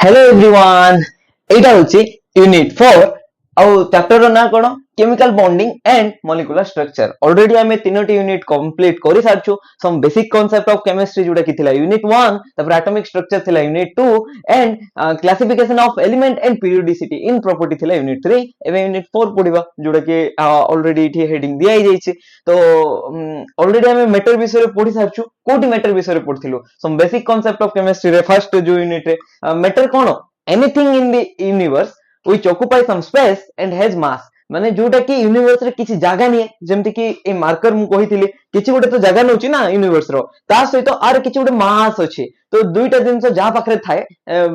Hello everyone एटा होची unit 4 आउ chapter रो ना कोन chemical bonding and molecular structure already हमें तीनोटी यूनिट कंप्लीट करि सारछु some basic concept of chemistry जोटा कि थिला यूनिट 1 तपर एटॉमिक स्ट्रक्चर थिला unit 2 and classification of element and periodicity in property थिला यूनिट 3 एवं यूनिट 4 पडिबा जोटा कि ऑलरेडी इठी हेडिंग दिया ही जाइछि तो ऑलरेडी हमें मैटर विषय रे पढि सारछु कोटी मैटर विषय रे पढथिलु some basic concept of chemistry रे फर्स्ट जो यूनिट रे मैटर कोन anything in the universe which occupy some space and has mass माने जोटा कि यूनिवर्स रे किछि जागा नहीं जेमति कि ए मार्कर मु कहिथिली किछि गोटे तो जागा नउची ना यूनिवर्स रो ता सहित आर किछि गोटे मास अछि तो दुईटा जिंस जा पाखरे थाए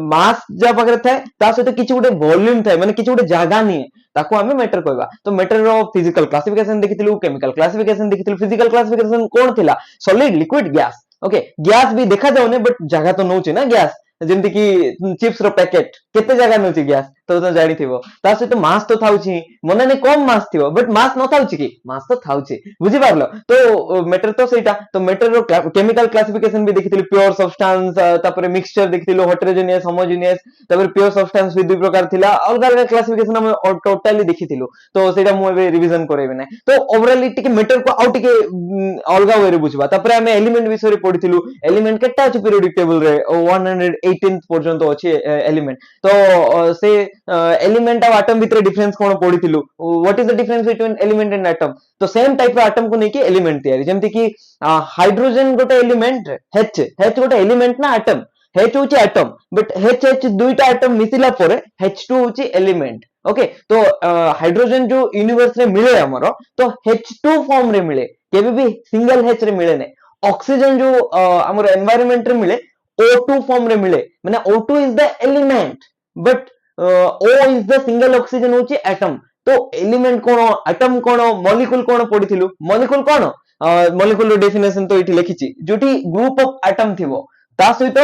मास जा पाखरे थाए ता सहित किछि गोटे वॉल्यूम थाए माने किछि गोटे जागा नहीं ताको हमें मैटर कहबा तो मैटर रो फिजिकल क्लासिफिकेशन देखिथिलु केमिकल क्लासिफिकेशन देखिथिलु फिजिकल क्लासिफिकेशन कोन थिला solid liquid gas okay gas भी देखा जाउने बट जागा तो नउची ना गैस जेमति कि चिप्स रो पैकेट केते जगह नउची गैस तो जानि थिबो ता सहित मास तो थाउची मने ने कम मास थिबो बट मास न थाउची कि मास तो थाउची बुझी पारलो तो मैटर तो सेटा तो मैटर रो केमिकल क्लासिफिकेशन भी देखिथिलु प्योर सब्सटेंस तापरे मिक्सचर देखिथिलु हेटेरोजेनियस होमोजेनियस तापरे प्योर सब्सटेंस भी दुई प्रकार थिला अलग अलग क्लासिफिकेशन हम टोटली देखिथिलु तो सेटा मु एबे रिवीजन करैबे नै तो ओवरऑल टिके मैटर को आउ टिके अलगा वे रे बुझबा तापरे हम एलिमेंट विषय रे पढिथिलु एलिमेंट केटा अछि पीरियोडिक टेबल रे 118th पर्यंत अछि एलिमेंट तो से एलिमेंट और एटम भितर डिफरेंस कोन पढिथिलु what is the difference between element and atom तो सेम टाइप रो एटम को नै कि एलिमेंट तयारी जेमति कि हाइड्रोजन गोटे एलिमेंट H गोटे एलिमेंट ना एटम H होची एटम बट H दुईटा एटम मिसिला परे H2 होची एलिमेंट ओके तो हाइड्रोजन जो यूनिवर्स रे मिले हमरो तो H2 फॉर्म रे मिले केबे भी सिंगल H रे मिले नै ऑक्सीजन जो हमर एनवायरनमेंट रे मिले O2 फॉर्म रे मिले माने O2 is the element but O is the single oxygen होची एटम तो एलिमेंट कोन एटम कोन मॉलिक्यूल कोन पढिथिलु मॉलिक्यूल कोन मॉलिक्यूल रो डेफिनेशन तो इठी लिखिछि जोटी ग्रुप ऑफ एटम थिबो ता सहित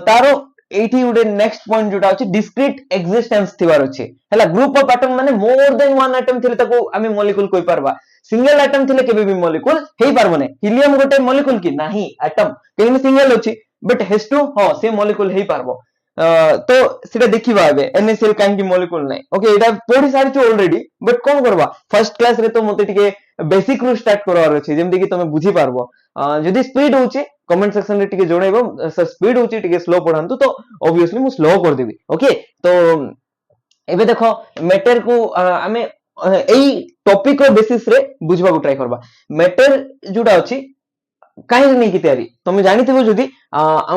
तारो एठी उडे नेक्स्ट पॉइंट जोटा अछि डिस्क्रीट एक्जिस्टेंस थिबार अछि हला ग्रुप ऑफ एटम माने मोर देन वन एटम थिले ताको आमे मॉलिक्यूल कोइ परबा सिंगल एटम थिले केबे भी मॉलिक्यूल हेई परबो नै हीलियम गोटे मॉलिक्यूल की नाही एटम केने सिंगल अछि बट H2 हां से मॉलिक्यूल हेई परबो तो सेटा देखिबा एबे NaCl काहे की मॉलिक्यूल नै ओके एटा पढि सारि छु ऑलरेडी बट कोन करबा फर्स्ट क्लास रे तो मते टिके बेसिक रु स्टार्ट करवार अछि जेमति कि तमे बुझी पारबो जदी स्पीड होची कमेंट सेक्शन रे टिके जणैबो सर स्पीड होची टिके स्लो पढांतु तो ऑब्वियसली मु स्लो कर देबी ओके तो एबे देखो मैटर को हमें एई टॉपिक रो बेसिस रे बुझबा को ट्राई करबा मैटर जोटा अछि काहे नै कि तयारी तमे जानिथिबो जदी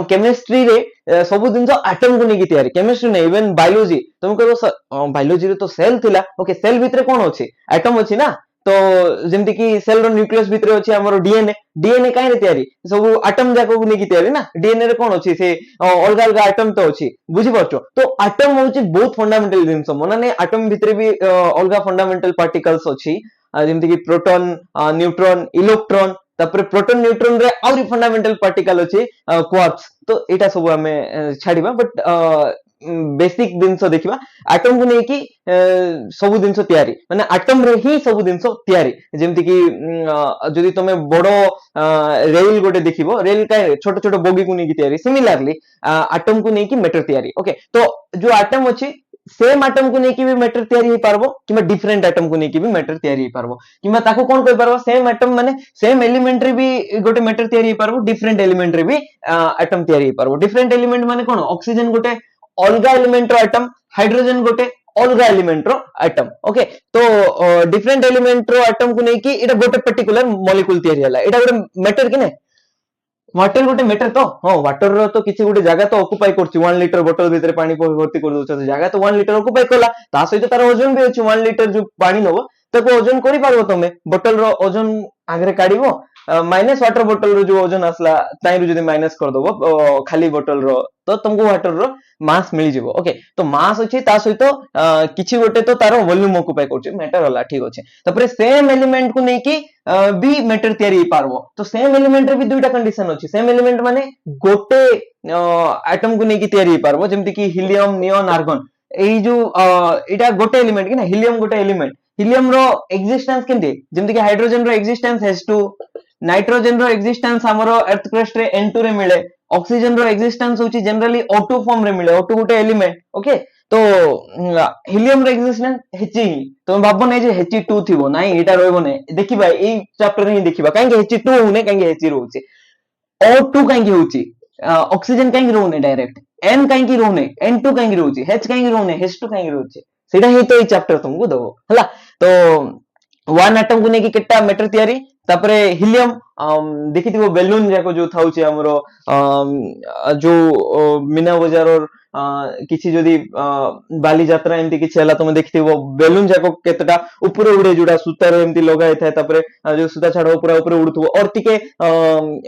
केमिस्ट्री रे सब दिन एटम को नै कि तयारी केमिस्ट्री नै इवन बायोलॉजी तुम कहबो बायोलॉजी रे तो सेल थिला ओके सेल भितरे कोन अछि एटम अछि ना तो जेमति कि सेल रो न्यूक्लियस भितरे अछि हमरो डीएनए काहे रे तयारी सब एटम जाको को नै कि तयारी ना डीएनए रे कोन अछि से अलग अलग एटम तो अछि बुझि परछो तो एटम होछि बहुत फंडामेंटल जिंस माने नै एटम भितरे भी अलग फंडामेंटल पार्टिकल्स अछि जेमति कि प्रोटॉन न्यूट्रॉन इलेक्ट्रॉन तापर प्रोटॉन न्यूट्रॉन रे आउरी फंडामेंटल पार्टिकल अछि क्वार्क्स तो एटा सब हमें छाडिबा बट बेसिक दिनसो देखिबा एटम को नै कि सब दिनसो तयारी माने एटम रे ही सब दिनसो तयारी जेमति कि जदी तमे बडो रेल गोटे देखिबो रेल काय छोट छोट बोगी को नै कि तयारी सिमिलरली एटम को नै कि मैटर तयारी ओके तो जो एटम अछि सेम एटम को नै कि भी मैटर तयारी हे पारबो किबा डिफरेंट एटम को नै कि भी मैटर तयारी हे पारबो किबा ताको कोन कहि पारबो सेम एटम माने सेम एलिमेंट रे भी गोटे मैटर तयारी हे पारबो डिफरेंट एलिमेंट रे भी एटम तयारी हे पारबो डिफरेंट एलिमेंट माने कोन ऑक्सीजन गोटे अलगा एलिमेंट रो एटम हाइड्रोजन गोटे अलगा एलिमेंट रो एटम ओके तो डिफरेंट एलिमेंट रो एटम को नै कि एटा गोटे पर्टिकुलर मॉलिक्यूल तयारी हला एटा गोटे मैटर कि नै वाटर गोटे मैटर तो हां वाटर रो तो किछि गोटे जगह तो ऑक्युपाई करछि 1 लीटर बोतल भीतर पानी भर्ती कर दोछ जगह तो 1 लीटर ऑक्युपाई करला ता सहित तार ओजन भी अछि 1 लीटर जो पानी नबो ताको ओजन करि पारबो तमे बोतल रो ओजन आगरे काढिबो माइनस वाटर बोतल रो जो ओजन आसला ताई रो जदी माइनस कर दबो खाली बोतल रो तो तुमको वाटर रो मास मिली जिवो ओके तो मास अछि ता सहित किछि गोटे तो तारो वॉल्यूम ऑक्युपाई करछि मैटर हला ठीक अछि तपरे सेम एलिमेंट को नै कि भी मैटर तयारी पारबो तो सेम एलिमेंट रे भी दुईटा कंडीशन अछि सेम एलिमेंट माने गोटे एटम को नै कि तयारी पारबो जेमति कि हीलियम नियोन आर्गन एई जो एटा गोटे एलिमेंट कि ना हीलियम गोटे एलिमेंट हीलियम रो एक्जिस्टेंस केंति जेमति कि हाइड्रोजन रो एक्जिस्टेंस H2 नाइट्रोजन रो एक्जिस्टेंस हमरो अर्थ क्रस्ट रे N2 रे मिले ऑक्सीजन रो एक्जिस्टेंस होची जनरली O2 फॉर्म रे मिले O2 गोटे एलिमेंट ओके तो हिलियम रो एक्जिस्टेंस He तुम भाबो नै जे He2 थिबो नाही एटा रहबो नै देखिबा एई चैप्टर रे देखिबा काहे He2 होने काहे He रहउची O2 काहे होउची ऑक्सीजन काहे रहउने डायरेक्ट N काहे रहउने N2 काहे रहउची H काहे रहउने H2 काहे रहउची सेटा ही तो ए चैप्टर तुमको दबो हला तो वन एटम को नेकी केटा मैटर तयारी तापरे हिलियम देखिथिबो बेलून जाको जो थाउची हमरो जो मीना बजार और किछि जदी बाली यात्रा एमती किछि हला तुम देखिथिबो बेलून जाको केतटा ऊपर उड़े जुडा सूतार एमती लगाय थाए तापरे जो सूता छाडो ऊपर ऊपर उड़ुथबो और टिके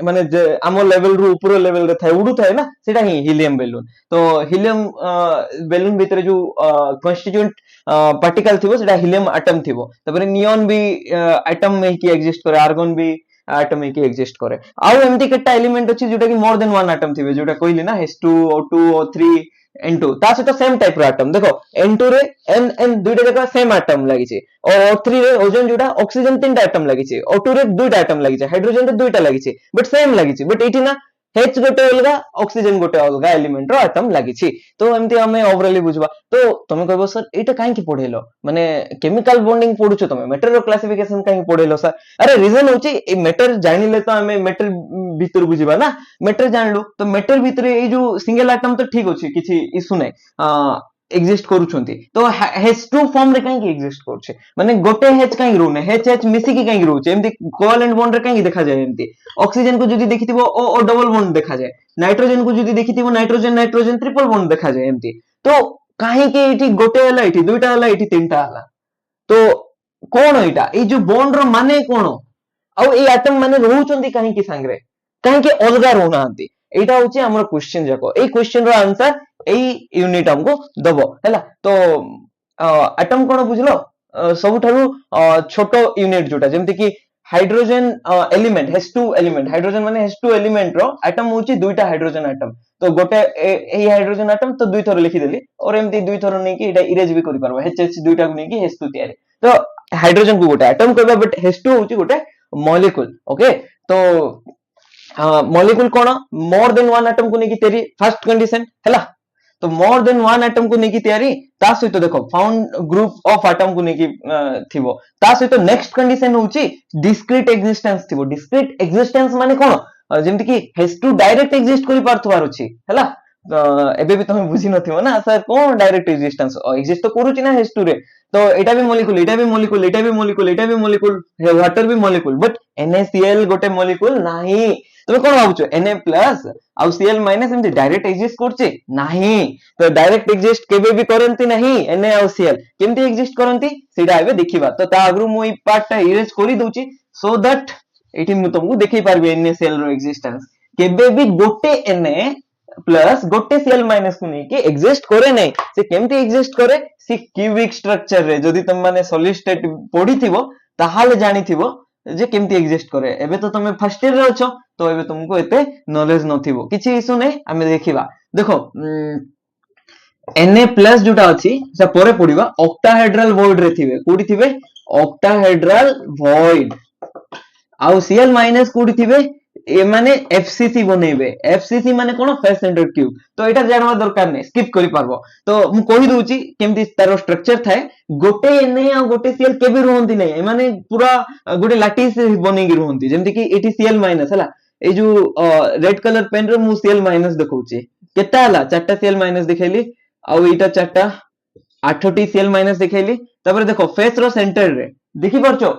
माने आमो लेवल रु ऊपर लेवल रे थाए उडु थाए ना सेटा ही हिलियम बेलून तो हिलियम बेलून भीतर जो कॉन्स्टिट्यूएंट पार्टिकल थिबो सेटा हिलियम एटम थिबो तापरे नियॉन भी एटम में की एग्जिस्ट करे आर्गन भी एटम में की एग्जिस्ट करे आउ एमती केटा एलिमेंट अछि जोटा कि मोर देन वन एटम थिबे जोटा कहली ना H2 O2 O3 N2 ता सहित सेम टाइप रो एटम देखो N2 रे N दुइटा जगह सेम एटम लागि छै और O3 रे ओजोन जोटा ऑक्सीजन तीनटा एटम लागि छै O2 रे दुइटा एटम लागि छै हाइड्रोजन रे दुइटा लागि छै बट सेम लागि छै बट एठी ना H गोटे अलगा ऑक्सीजन गोटे अलगा एलिमेंट रो एटम लागि छी तो एमती हमें ओवरऑली बुझबा तो तमे कहबो सर एटा काहे की पढेलो माने केमिकल बॉन्डिंग पढुछो तमे मेटर रो क्लासिफिकेशन काहे पढेलो सर अरे रीजन होची ए मेटर जानिले तो हमें मेटर भीतर बुझिबा ना मेटर जानलु तो मेटर भीतर ए जो सिंगल एटम तो ठीक होची किछि इशू नै एग्जिस्ट करूछंती तो H2 फॉर्म रे काहे एग्जिस्ट करछे माने गोटे H काहे रहउने H मिसी की काहे रहउचे एमती कोवेलेंट बॉन्ड रे काहे देखा जाय एमती ऑक्सीजन को जदी देखिथिबो O डबल बॉन्ड देखा जाय नाइट्रोजन को जदी देखिथिबो नाइट्रोजन नाइट्रोजन ट्रिपल बॉन्ड देखा जाय एमती तो काहे के एठी गोटे हला एठी दुइटा हला एठी तीनटा हला तो कोन एटा ए जो बॉन्ड रो माने कोन आ ए एटम माने रहउचंती काहे की संगरे काहे के अलगा रहउनांती एटा होची हमर क्वेश्चन जाको ए क्वेश्चन रो आंसर ए यूनिट हमको दबो हैला तो एटम कोन बुझलो सबुठारु छोटो यूनिट जोटा जेमति कि hydrogen element H2 element hydrogen माने H2 एलिमेंट रो एटम होची दुइटा हाइड्रोजन एटम तो गोटे ए हाइड्रोजन एटम तो दुई थर लिखि देली और एमती दुई थर नै कि एटा इरेज भी करि परबो H दुइटा को नै कि H2 तयारी तो हाइड्रोजन को गोटे एटम कहबा बट H2 होची गोटे मॉलिक्यूल ओके तो मॉलिक्यूल कोन मोर देन वन एटम को नै कि तयारी फर्स्ट कंडीशन हैला तो मोर देन वन एटम को नेकी तयारी ता सहित देखो फाउंड ग्रुप ऑफ एटम को नेकी थिबो ता सहित नेक्स्ट कंडीशन होची डिस्क्रीट एक्जिस्टेंस थिबो डिस्क्रीट एक्जिस्टेंस माने कोन जेमति कि H2 डायरेक्ट एग्जिस्ट करि पारथवार अछि हैला एबे भी तुम बुझी नथिबो ना सर कोन डायरेक्ट एग्जिस्टेंस एग्जिस्ट तो करूची ना H2 रे तो एटा भी मॉलिक्यूल एटा भी मॉलिक्यूल एटा भी मॉलिक्यूल एटा भी मॉलिक्यूल वाटर भी मॉलिक्यूल बट NaCl गोटे मॉलिक्यूल नाही तुम कोन भाबुचो Na प्लस आ Cl माइनस एमती डायरेक्ट एग्जिस्ट करचे नाही तो डायरेक्ट एग्जिस्ट केबे भी करंती नाही Na और Cl केमती एग्जिस्ट करंती सेटा एबे देखिबा तो ता अगरु मु ई पार्ट ता इरेज करि दोची सो दैट एठी मु तुमको देखि पारबे NaCl रो एग्जिस्टेंस केबे भी गोटे Na प्लस गोटे Cl माइनस को नै कि एग्जिस्ट करे नै से केमती एग्जिस्ट करे से क्यूबिक स्ट्रक्चर रे जदी तुम माने सॉलिड स्टेट पढिथिबो ताहाले जानिथिबो जे केमती एग्जिस्ट करे एबे तो तुम फर्स्ट ईयर रे अछो तो एबे तुमको एते नॉलेज नथिबो किछि इशू नै हमें देखिबा देखो Na प्लस जोटा अछि से परे पढिबा ऑक्टाहेड्रल वॉइड रे थिबे कोडी थिबे ऑक्टाहेड्रल वॉइड आउ Cl माइनस कोडी थिबे ए माने FCC बनेबे FCC माने कोन फेस सेंटर्ड क्यूब तो एटा जानवा दरकार नै स्किप करि पारबो तो मु कहि दोउची केमती तारो स्ट्रक्चर थाए गोटे Na आ गोटे Cl केबे रहंती नै माने पूरा गोटे लैटिस बनेगी रहंती जेमति कि एटी Cl माइनस हला ए जो रेड कलर पेन रे मु Cl माइनस देखौची केता हला चारटा Cl माइनस दिखैली आ एटा चारटा 8टी Cl माइनस दिखैली तबरे देखो फेस रो सेंटर रे देखि परछो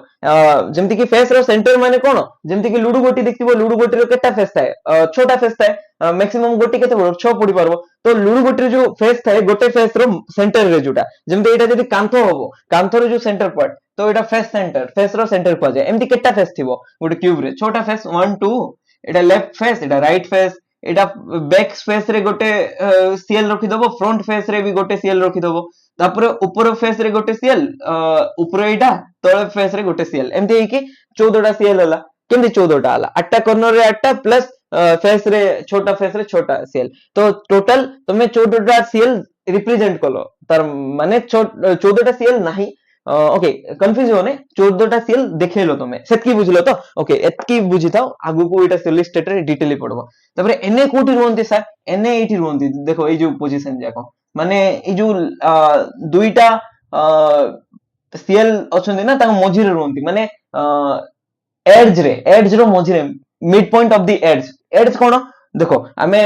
जेमति कि फेस रो सेंटर माने कोन जेमति कि लुडु गोटी देखिबो लुडु गोटी रो केटा फेस थाए छोटा फेस थाए मैक्सिमम गोटी केते बड़ 6 पडी परबो तो लुडु गोटी रो जो फेस थाए गोटे फेस रो सेंटर रे जोटा जेमति एटा जदी कांथो होबो कांथो रो जो सेंटर पार्ट तो एटा फेस सेंटर फेस रो सेंटर को जाय एमति केटा फेस थिबो गोटे क्यूब रे छोटा फेस 1 2 एटा लेफ्ट फेस एटा राइट फेस एटा बैक फेस रे गोटे Cl रखि दबो फ्रंट फेस रे भी गोटे Cl रखि दबो तापर ऊपर फेस रे गोटे Cl ऊपर एटा तळे फेस रे गोटे Cl एमति हे कि 14टा Cl हला केमति 14टा हला 8टा कॉर्नर रे 8टा प्लस फेस रे छोटा Cl तो टोटल तुमे 14टा Cl रिप्रेजेंट कलो तार माने 14टा Cl नाही ओके कंफ्यूज होने 14टा सीएल देखैलो तमे सेतकी बुझलो तो ओके एतकी बुझी थाओ आगु को एटा सॉलिड स्टेट रे डिटेली पड़बो तबरे एने कोठी रुहंती सर एने एठी रुहंती देखो ए जो पोजीशन जाको माने ए जो दुईटा सीएल अछंती ना ताको मझी रे रुहंती माने एड्ज रो मझी रे mid point of the edge कोन देखो आमे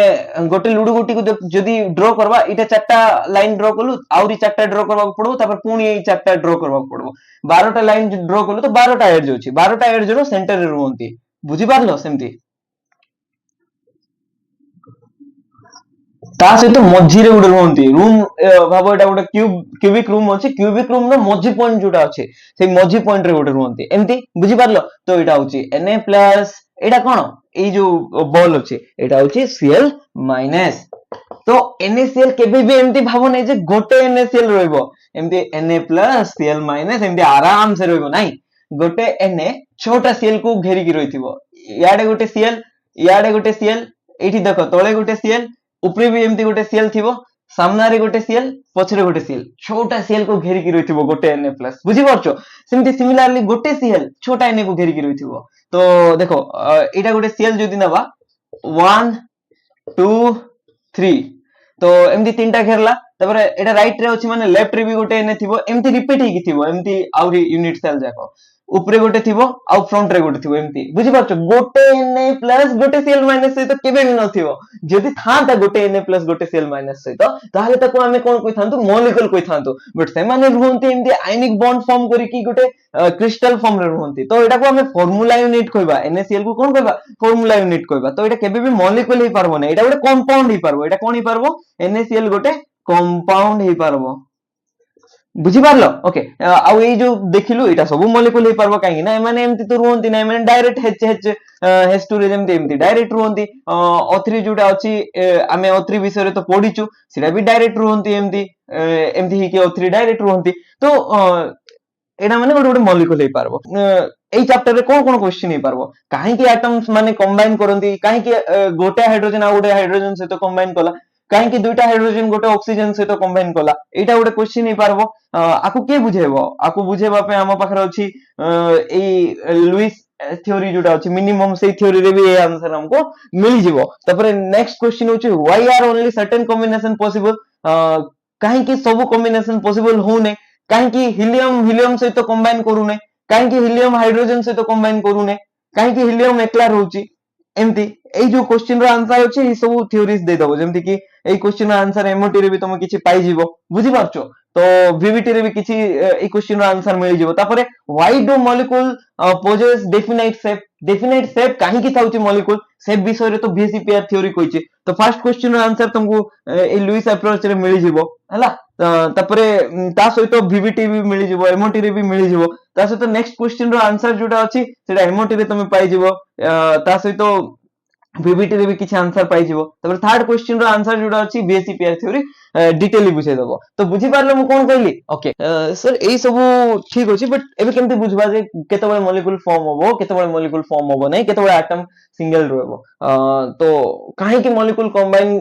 गोटे लुडु गोटी को जदी ड्रॉ करबा इटा चारटा लाइन ड्रॉ कलु आउरी चारटा ड्रॉ करबा पड़बो तापर पुणी ए चारटा ड्रॉ करबा पड़बो 12टा लाइन ड्रॉ कलु तो 12टा एड्ज होची 12टा एड्ज रो सेंटर रे रुहंती बुझी पारलो सेमती ता सहित मझी रे गुडे रुहंती रूम भाबो एटा गुडे क्यूबिक रूम अछि क्यूबिक रूम रो मझी पॉइंट जोटा अछि से मझी पॉइंट रे गुडे रुहंती एमती बुझी पारलो तो एटा होची Na+ एटा कोन ए जो बॉल अछि एटा होची Cl- तो NaCl केबे भी एमती भाबो नै जे गोटे NaCl रहइबो एमती Na+ Cl- एमती आराम से रहइबो नाही गोटे Na छोटा Cl को घेरी की रहिथिबो याडे गोटे Cl याडे गोटे Cl एठी देखो तळे गोटे Cl ऊपरे भी एमती गोटे Cl थिबो सामना रे गोटे Cl पछरे गोटे Cl छोटा Cl को घेरी की रहिथिबो गोटे Na+ बुझी परछो सेमती सिमिलरली गोटे Cl छोटा Na को घेरी की रहिथिबो तो देखो एटा गोटे Cl जदी नबा 1 2 3 तो एमती तीनटा घेरला तबरे एटा राइट रे अछि माने लेफ्ट रे भी गोटे Na थिबो एमती रिपीट हेकी थिबो एमती आउरी यूनिट सेल जाको ऊपरे गोटे थिबो आउ फ्रंट रे गोटे थिबो एमती बुझी परछो गोटे Na+ गोटे Cl- सहित केबे भी नथिबो जदी थांता गोटे Na+ गोटे Cl- सहित ताहाले ताको हमें कोन कहि थांतु मॉलिक्यूल कहि थांतु बट से माने रुहंती एमती आयनिक बॉन्ड फॉर्म करिकि गोटे क्रिस्टल फॉर्म रे रुहंती तो एटा को हमें फार्मूला यूनिट कहबा NaCl को कोन कहबा फार्मूला यूनिट कहबा तो एटा केबे भी मॉलिक्यूल ही पारबो नै एटा गोटे कंपाउंड ही पारबो एटा कोन ही पारबो NaCl गोटे कंपाउंड ही पारबो बुझी पारलो ओके आउ ए जो देखिलु एटा सब मॉलिक्यूल हे परबो काहे ना माने एमति तो रुहंती ना माने डायरेक्ट H2 रे जेमति एमति डायरेक्ट रुहंती O3 जोटा अछि आमे O3 विषय रे तो पढिचु सेटा भी डायरेक्ट रुहंती एमति एमति ही के O3 डायरेक्ट रुहंती तो एटा माने गोटे मॉलिक्यूल हे पारबो एई चैप्टर रे कोन कोन क्वेश्चन हे पारबो काहे कि एटम्स माने कंबाइन करंती काहे कि गोटे हाइड्रोजन आ गोटे हाइड्रोजन से तो कंबाइन कला काहे कि दुईटा हाइड्रोजन गोटे ऑक्सीजन से तो कंबाइन कला एटा गोटे क्वेश्चन हे पारबो आकु के बुझेबो आकु बुझेबा पे हम पाखरे अछि ए लुइस थ्योरी जोटा अछि मिनिमम से थ्योरी रे भी ए आंसर हमको मिल जिवो तपर नेक्स्ट क्वेश्चन होछि why are only certain combination possible काहे कि सब कॉम्बिनेशन पॉसिबल होने काहे कि हीलियम से तो कंबाइन करूने काहे कि हीलियम हाइड्रोजन से तो कंबाइन करूने काहे कि हीलियम एकला रहउची एमती ए जो क्वेश्चन रो आंसर अछि ई सब थ्योरीज दे दबो जेमति कि ए क्वेश्चन रो आंसर एमओटी रे भी तुम किछि पाई जिवो बुझी पारछो तो वीवीटी रे भी किछि ए क्वेश्चन रो आंसर मिल जिवो तापरे why do molecule possess definite shape काहे कि थाउची मॉलिक्यूल शेप विषय रे तो बीएससीपीआर थ्योरी कहिछि तो फर्स्ट क्वेश्चन रो आंसर तुमको ए लुइस अप्रोच रे मिल जिवो हला तापरे ता सहित वीवीटी भी मिल जिवो एमओटी रे भी मिल जिवो ता सहित नेक्स्ट क्वेश्चन रो आंसर जोटा अछि सेटा एमओटी रे तुम पाई जिवो ता सहित वीवीटी रे भी किछि आंसर पाई जिवो तबर थर्ड क्वेश्चन रो आंसर जोटा अछि बीएससीपीआर थ्योरी डिटेली बुझे दबो तो बुझी पारलो मु कोन कहली ओके सर एई सब ठीक अछि बट एबे केमते बुझबा जे केतबे मॉलिक्यूल फॉर्म होबो केतबे मॉलिक्यूल फॉर्म होबो नै केतबे एटम सिंगल रहबो तो काहे कि मॉलिक्यूल कंबाइन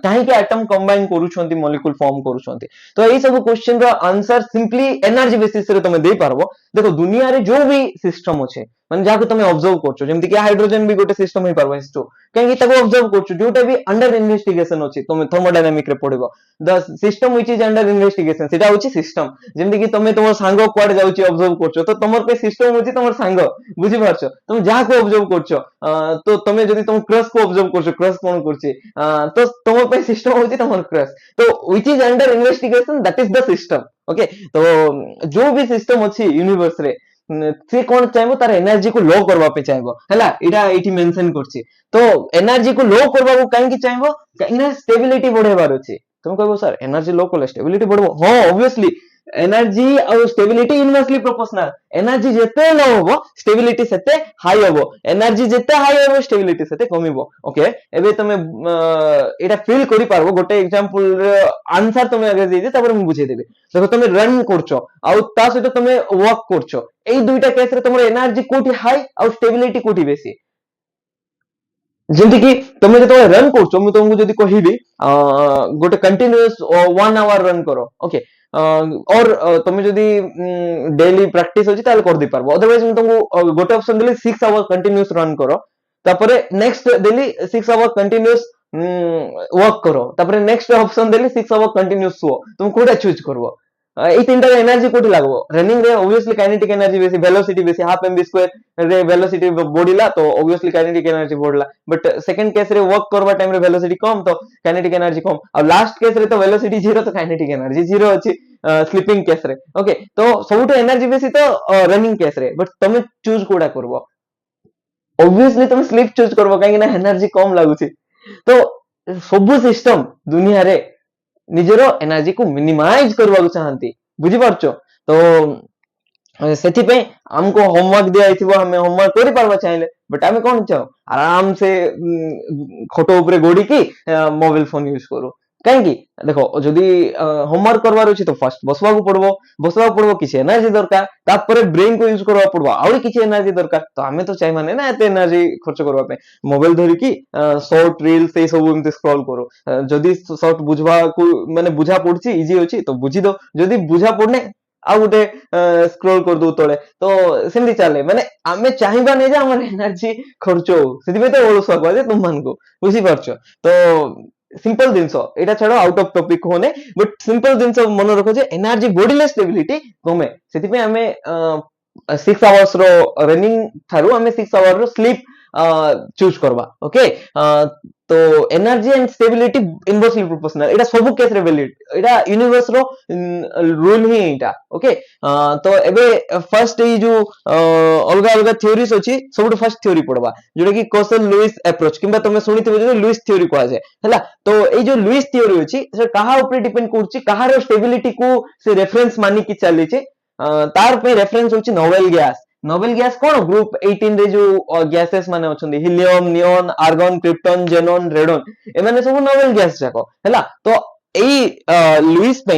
काहे कि एटम कंबाइन करूछंती मॉलिक्यूल फॉर्म करूछंती तो एई सब क्वेश्चन रो आंसर सिंपली एनर्जी बेसिस रे तमे दे पारबो देखो दुनिया रे जो भी सिस्टम अछि माने जाको तमे ऑब्जर्व करछो जेमति कि हाइड्रोजन भी गोटे सिस्टम हे पारबो H2 काहे कि ताको ऑब्जर्व करछो जोटा भी अंडर इन्वेस्टिगेशन अछि तमे थर्मोडायनामिक रे पढिबो the system which is under investigation सेटा होछि सिस्टम जेमति कि तमे तमर सांगो क्वाड जाउछि ऑब्जर्व करछो तो तमर पे सिस्टम होछि तमर सांगो बुझि पारछो तुम जा को ऑब्जर्व करछो तो तमे जदि तुम क्रश को ऑब्जर्व करछो क्रश कोन करछि तो तमर पे सिस्टम होछि तमर क्रश तो which is under investigation that is the system okay तो जो भी सिस्टम अछि यूनिवर्स रे से कोन चाहबो तार एनर्जी को लो करबा पे चाहबो हला एटा एठी मेंशन करछि तो एनर्जी को लो करबा को काहे कि चाहबो काहे स्टेबिलिटी बढ़ेबार अछि तुम कहबो सर एनर्जी लो कोले स्टेबिलिटी बढ़बो हां ऑब्वियसली एनर्जी और स्टेबिलिटी इनवर्सली प्रोपोर्शनल एनर्जी जेते लो होबो स्टेबिलिटी सेते हाई होबो एनर्जी जेते हाई होबो स्टेबिलिटी सेते कमिबो ओके एबे तमे एटा फील करि पारबो गोटे एग्जांपल आंसर तमे आगे दे दे तापर हम बुझे देबे देखो तमे रन करछो आ ता सहित तमे वर्क करछो एई दुईटा केस रे तमर एनर्जी कोठी हाई और स्टेबिलिटी कोठी बेसी जेमति कि तमे जतो रन करछो मु तुमको जदी कहिबी गोटे कंटीन्यूअस 1 आवर रन करो ओके और तुम जदि डेली प्रैक्टिस होची ताले कर दे पारबो अदरवाइज मैं तुमको गोटे option daily 6 hour continuous run करो तापरे next daily 6 hour continuous work करो तापरे next option daily 6 hour continuous so तुम कोडा चूज करबो এই তিনটা এনার্জি কোটি লাগবো রনিং রে obviously কাইনেটিক এনার্জি বেশি ভেলোসিটি বেশি হাফ এমবি স্কয়ার রে ভেলোসিটি বড়িলা তো obviously kinetic energy Barla but second case रे वर्क करबा टाइम रे वेलोसिटी कम तो काइनेटिक एनर्जी कम और लास्ट केस रे तो वेलोसिटी जीरो तो काइनेटिक एनर्जी जीरो अछि स्लीपिंग केस रे ओके तो सबुठ एनर्जी बेसी तो रनिंग केस रे बट तमे चूज कोडा करबो obviously तमे स्लीप चूज करबो काहे ना एनर्जी कम लागुछि तो सब सिस्टम दुनिया रे निजर एनर्जी को मिनिमाइज करबा चाहती बुझी पारछो तो सेथि पे हमको होमवर्क दिया आइथिबो हमें होमवर्क करि पारबा चाहिले बट हमें कोन चाहो आराम से खटो ऊपर गोडी की मोबाइल फोन यूज करू काहे की देखो जदी होमवर्क करबार अछि तो फर्स्ट बसबा को पड़बो किछ एनर्जी दरकार तापर ब्रेन को यूज करबा पड़बो आउरी किछ एनर्जी दरकार तो हमें तो चाहि माने ना एते एनर्जी खर्च करबा पे मोबाइल धरि की शॉर्ट रील से सब एमते स्क्रॉल करो जदी शॉर्ट बुझबा को माने बुझा पड़छि इजी अछि तो बुझी दो जदी बुझा पड़ने आ गोटे स्क्रोल कर दो तळे तो सेमती चले माने आमे चाहिबा नै जे हमर एनर्जी खर्च हो सेति पे तो ओळसुआ कहै जे तुम मान को बुझी पारछो तो simple genus Etah छाड़ो out of topic होने बट सिंपल जिनस मन रखो जे एनर्जी बॉडी स्टेबिलिटी कमे सेति पे हमें 6 आवर्स रो रनिंग थारु हमें 6 आवर रो स्लीप चूज करबा ओके तो energy and stability inversely proportional एटा सब केस रे वैलिड एटा यूनिवर्स रो रूल ही एटा ओके तो एबे फर्स्ट ई जो अलगा अलगा थ्योरीज अछि सबटो फर्स्ट थ्योरी पढबा जोटा कि कौशल लुइस अप्रोच किबा तमे सुनिथिबे जे लुइस थ्योरी कोआ जाय हला तो ए जो लुइस थ्योरी अछि से कहा ऊपर डिपेंड करछि कहा रो स्टेबिलिटी को से रेफरेंस मानि कि चली छै तार पे रेफरेंस होछि नोबेल गैस कौन ग्रुप 18 रे जो गैसेस माने अछंदी helium neon argon krypton xenon radon ए माने सब नोबेल गैस जाको हैला तो एई लुइस पे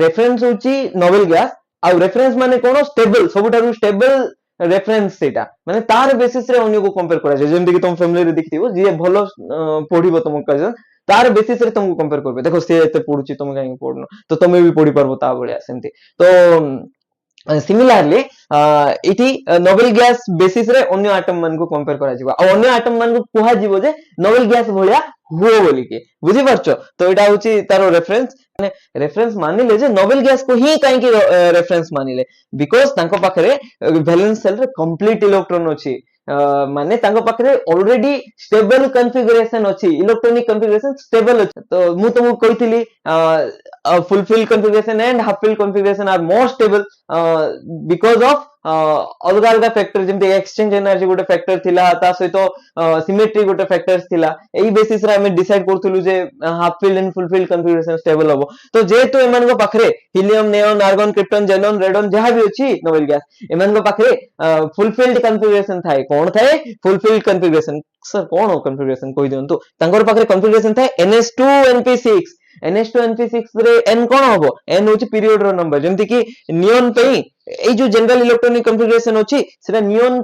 रेफरेंस होची नोबेल गैस आ रेफरेंस माने कोन स्टेबल सबटारु स्टेबल रेफरेंस सेटा माने तार बेसिस रे अन्य को कंपेयर करा जाय जेमति कि तुम फैमिली रे देखिथिबो जे भलो पढिबो तुम कजन तार बेसिस रे तुमको कंपेयर करबे देखो से एते पढुची तुम काहे पढनो तो तुम भी पढि परबो ता बळिया सेमति तो सिमिलरली इति नोबेल गैस बेसिस रे अन्य एटम मान को कंपेयर करा जिवो आ अन्य एटम मान को कुहा जिवो जे नोबेल गैस भलिया हुओ बोली के बुझी परछो तो एटा होची तारो रेफरेंस माने रेफरेंस मानिले जे नोबेल गैस को ही काहे की रेफरेंस मानिले बिकॉज़ तांको पाखरे वैलेंस सेल रे कंप्लीट इलेक्ट्रॉन अछि माने तांको पाखरे ऑलरेडी स्टेबल कॉन्फ़िगरेशन अछि इलेक्ट्रॉनिक कॉन्फ़िगरेशन स्टेबल अछि तो मु तुमको कहितली full fill configuration and half fill configuration are more stable because of अलगा अलगा फैक्टर जेमते एक्सचेंज एनर्जी गोटे फैक्टर थिला ता सहित सिमेट्री गोटे फैक्टर्स थिला एई बेसिस रे हम डिसाइड करथुलु जे half fill and fulfil configuration stable हबो तो जेतु एमान को पाखरे helium neon argon krypton xenon radon जहां भी अछि नोबेल गैस एमान को पाखरे फुलफिल्ड कॉन्फ़िगरेशन थाए कोन थाए फुलफिल्ड कॉन्फ़िगरेशन सर कोन कॉन्फ़िगरेशन कोइ दियंतु तांगर पाखरे कॉन्फ़िगरेशन थाए NH2NP6 NH2NP6 रे n कोन हबो n होची पीरियड रो नंबर जेमति कि नियॉन पे ए जो जनरल इलेक्ट्रॉनिक कॉन्फ़िगरेशन अछि सेटा नियॉन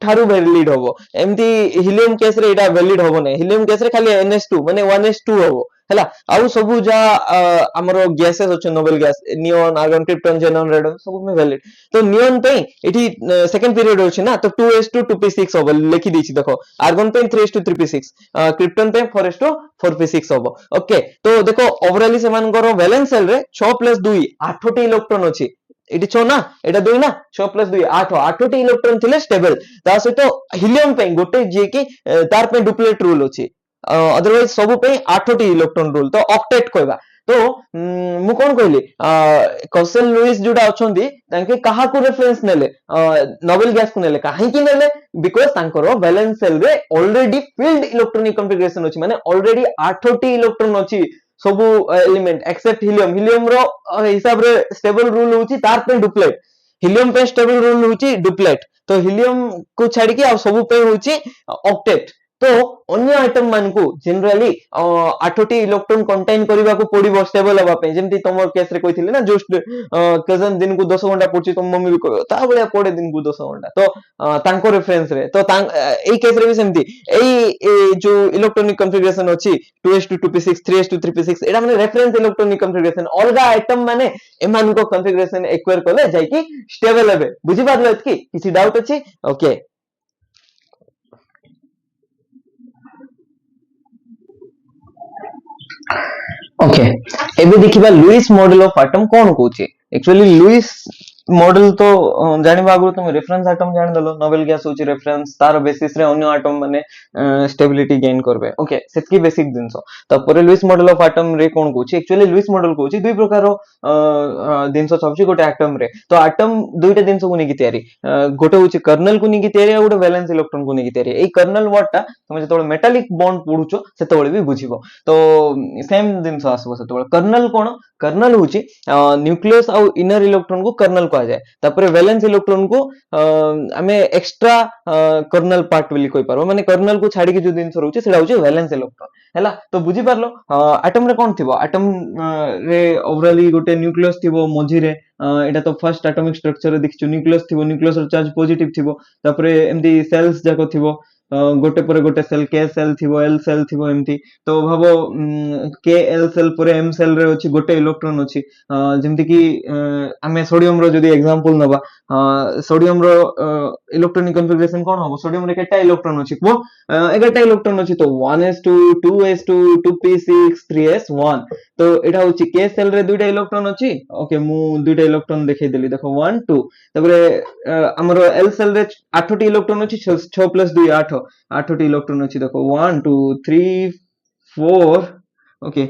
ठारू वैलिड हबो एमती हीलियम केस रे एटा वैलिड हबो नै हीलियम केस रे खाली NH2 माने 1s2 हबो हैला आउ सबु जा हमरो गैसेस अछि noble gas neon argon krypton xenon radon सब में वैलिड तो नियॉन पे एठी सेकंड पीरियड अछि ना तो 2s2 2p6 हबो लिखि दिछि देखो आर्गन पे 3s2 3p6 क्रिप्टन पे 4s2 4p6 हबो ओके तो देखो ओवरऑली से मानकर वैलेंस सेल रे 6 + 2 8 टी इलेक्ट्रॉन अछि एटी 6 ना एटा 2 ना 6 + 2 8 टी इलेक्ट्रॉन थिले स्टेबल ता सहित हीलियम पे गोटे जे कि तार पे डुप्लेट रूल अछि अदरवाइज सब पे 8 टी इलेक्ट्रॉन रूल तो ऑक्टेट कहबा तो मु कोन कहली कौशल लुइस जोटा अछंदी तांके काहा को रेफरेंस नेले नोबेल गैस को नेले काहे की नेले बिकॉज़ तांकर वैलेंस सेल रे ऑलरेडी फिल्ड इलेक्ट्रॉनिक कॉन्फ़िगरेशन अछि माने ऑलरेडी 8 टी इलेक्ट्रॉन अछि सब एलिमेंट एक्सेप्ट हीलियम रो हिसाब रे स्टेबल रूल होची तार पे डुप्लेट हीलियम पे स्टेबल रूल होची डुप्लेट तो हीलियम को छाडी के आ सब पे होची ऑक्टेट तो अन्य आइटम मान को जनरली 8टी इलेक्ट्रॉन कंटेन करबा को पड़िबो स्टेबल हबा पे, जेमति तमर केस रे कहिथिले ना जस्ट कजन दिन को 10 घंटा पड़छि तम मम्मी भी कहबो ता बळे पड़े दिन को 10 घंटा, तो तांको रेफरेंस रे तो एई केस रे भी सेमति एई जो इलेक्ट्रॉनिक कॉन्फ़िगरेशन अछि 2s2 2p6 3s2 3p6 एटा माने रेफरेंस इलेक्ट्रॉनिक कॉन्फ़िगरेशन, अलगा आइटम माने एमान को कॉन्फ़िगरेशन एक्वायर करले जाय कि स्टेबल हेबे। बुझि पारलो एतकी किछि डाउट अछि? ओके ओके एबे देखिबा लुइस मॉडल ऑफ एटम कोन कहूचे। एक्चुअली लुइस मॉडल तो जानिबा आगु तुम रेफरेंस एटम जानि दलो, नोबेल गैस होची रेफरेंस, तार बेसिस रे अन्य एटम माने स्टेबिलिटी गेन करबे। ओके सेतकी बेसिक दिनसो तापर लुइस मॉडल ऑफ एटम रे कोन कहूची। एक्चुअली लुइस मॉडल कहूची दुई प्रकार दिनसो सबची गोटे एटम रे, तो एटम दुईटा दिनसो को नेकी तयारी, गोटे होची कर्नल को नेकी तयारी आ गोटे वैलेंस इलेक्ट्रॉन को नेकी तयारी। एई कर्नल वर्ड टा तुम जेतोळे मेटालिक बॉन्ड पढुचो सेतोळे भी बुझिबो, तो सेम दिनसो आसबो सेतोळे। कर्नल कोन, कर्नल होची न्यूक्लियस आ इनर इलेक्ट्रॉन को कर्नल कहा जाए, तापर वैलेंस इलेक्ट्रॉन को हमें एक्स्ट्रा कर्नल पार्ट बोली कहि पारो, माने कर्नल को छाडी के जो दिन रहउची सेटा होची वैलेंस इलेक्ट्रॉन हैला। तो बुझी पारलो एटम रे कोन थिबो, एटम रे ओवरऑली गोटे न्यूक्लियस थिबो मझी रे, एटा तो फर्स्ट एटॉमिक स्ट्रक्चर रे देखिछु न्यूक्लियस थिबो, न्यूक्लियस रो चार्ज पॉजिटिव थिबो, तापर एमदी सेल्स जाको थिबो, गोटे पर गोटे सेल के सेल थिबो एल सेल थिबो एमती। तो भाबो के एल सेल पर एम सेल रे अछि गोटे इलेक्ट्रॉन अछि, जेमति कि हमें सोडियम रो जदी एग्जांपल नबा, सोडियम रो इलेक्ट्रॉनिक कॉन्फ़िगरेशन कोन हबो, सोडियम रे केटा इलेक्ट्रॉन अछि को 11टा इलेक्ट्रॉन अछि, तो 1s2 2s2 2p6 3s1, तो एटा होछि के सेल रे दुईटा इलेक्ट्रॉन अछि। ओके मु दुईटा इलेक्ट्रॉन देखै देली, देखो 1 2, तबरे हमरो एल सेल रे 8टी इलेक्ट्रॉन अछि, 6 + 2 8, 8टी इलेक्ट्रॉन अछि, देखो 1 2 3 4 ओके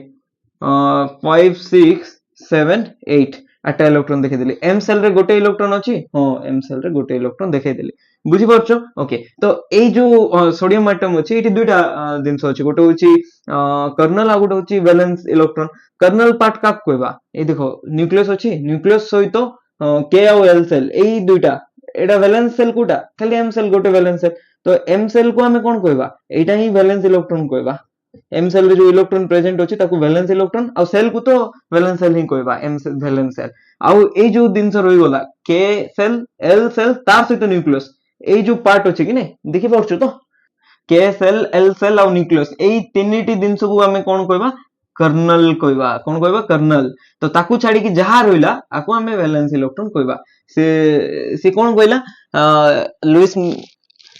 5 6 7 8 8टा इलेक्ट्रॉन देखै देली। एम सेल रे गोटे इलेक्ट्रॉन अछि, हां एम सेल रे गोटे इलेक्ट्रॉन देखै देली, बुझि पारछो। ओके तो एई जो सोडियम एटम अछि एटी दुईटा दिनस अछि, गोटे होछि कर्नल आ गोटे होछि वैलेंस इलेक्ट्रॉन। कर्नल पार्ट का कहबा, ए देखो न्यूक्लियस अछि, न्यूक्लियस सहित के आ एल सेल एई दुईटा, एटा वैलेंस सेल कोटा खाली एम सेल गोटे वैलेंस सेल, तो एम सेल को हमें कोन कहबा, एटा ही वैलेंस इलेक्ट्रॉन कहबा। एम सेल रे जो इलेक्ट्रॉन प्रेजेंट अछि ताको वैलेंस इलेक्ट्रॉन, आ सेल को तो वैलेंस सेल ही कहबा, एम सेल वैलेंस सेल। आउ एई जो दिनस रहि गला के सेल एल सेल तार सहित न्यूक्लियस, एई जो पार्ट अछि कि नै देखि पारछु तो, के सेल एल सेल आ न्यूक्लियस एई तीनटी दिनस को हमें कोन कहबा, कर्नल कहबा। कोन कहबा, कर्नल। तो ताकू छाडी कि जहा रहिला आको हमें वैलेंस इलेक्ट्रॉन कहबा। से कोन कहला लुइस,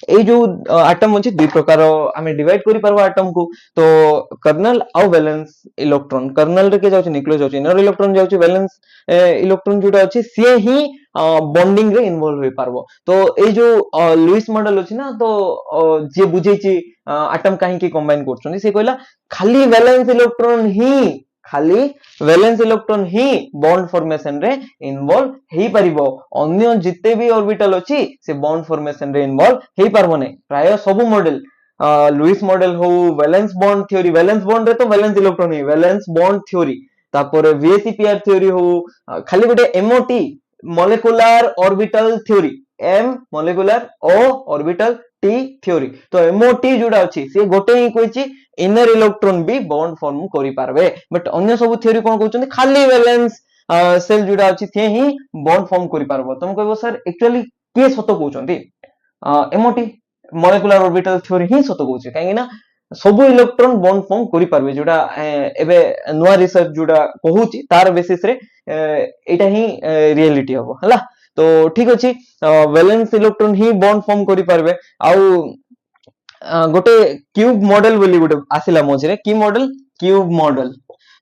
এই जो एटम अछि दुई प्रकार हमें डिवाइड करि परबा एटम को, तो कर्नल आ वैलेंस इलेक्ट्रॉन। कर्नल रे के जाउछि न्यूक्लियस जाउछि, इनर इलेक्ट्रॉन जाउछि वैलेंस इलेक्ट्रॉन जोटा अछि से ही बॉन्डिंग रे इन्वॉल्व होई पारबो। तो ए जो लुइस मॉडल अछि ना, तो जे बुझेछि एटम काहे की कंबाइन करछन, से कहला खाली वैलेंस इलेक्ट्रॉन ही, खाली वैलेंस इलेक्ट्रॉन ही बॉन्ड फॉर्मेशन रे इन्वॉल्व हेई परिबो, अन्य जिते भी ऑर्बिटल अछि से बॉन्ड फॉर्मेशन रे इन्वॉल्व हेई पारबो नै। प्राय सब मॉडल लुइस मॉडल हो, valence bond theory, valence bond रे तो वैलेंस इलेक्ट्रॉन ही, वैलेंस बॉन्ड थ्योरी, तापर वीएसीपीआर थ्योरी हो, खाली गोटे MOT molecular orbital theory, M molecular O orbital T theory. तो एमओटी जोडा अछि से गोटे ही कहिछि इनर इलेक्ट्रॉन भी बॉन्ड फॉर्म करि पारबे, बट अन्य सब थ्योरी कोन कहउछन खाली वैलेंस सेल जोडा अछि से ही बॉन्ड फॉर्म करि पारबो। तुम कहबो सर एक्चुअली के सतो कहउछन्ती, एमओटी मॉलिक्यूलर ऑर्बिटल थ्योरी ही सतो कहउछि, काहे ना सब इलेक्ट्रॉन बॉन्ड फॉर्म करि पारबे, जोडा एबे नुवा रिसर्च जोडा कहउछि तार बेसिस रे एटा ही रियलिटी हबो हला। तो ठीक अछि, वैलेंस इलेक्ट्रॉन ही बॉन्ड फॉर्म करि पारबे। आउ गोटे क्यूब मॉडल बोली गोटे आसिला मझिरे, की मॉडल, क्यूब मॉडल।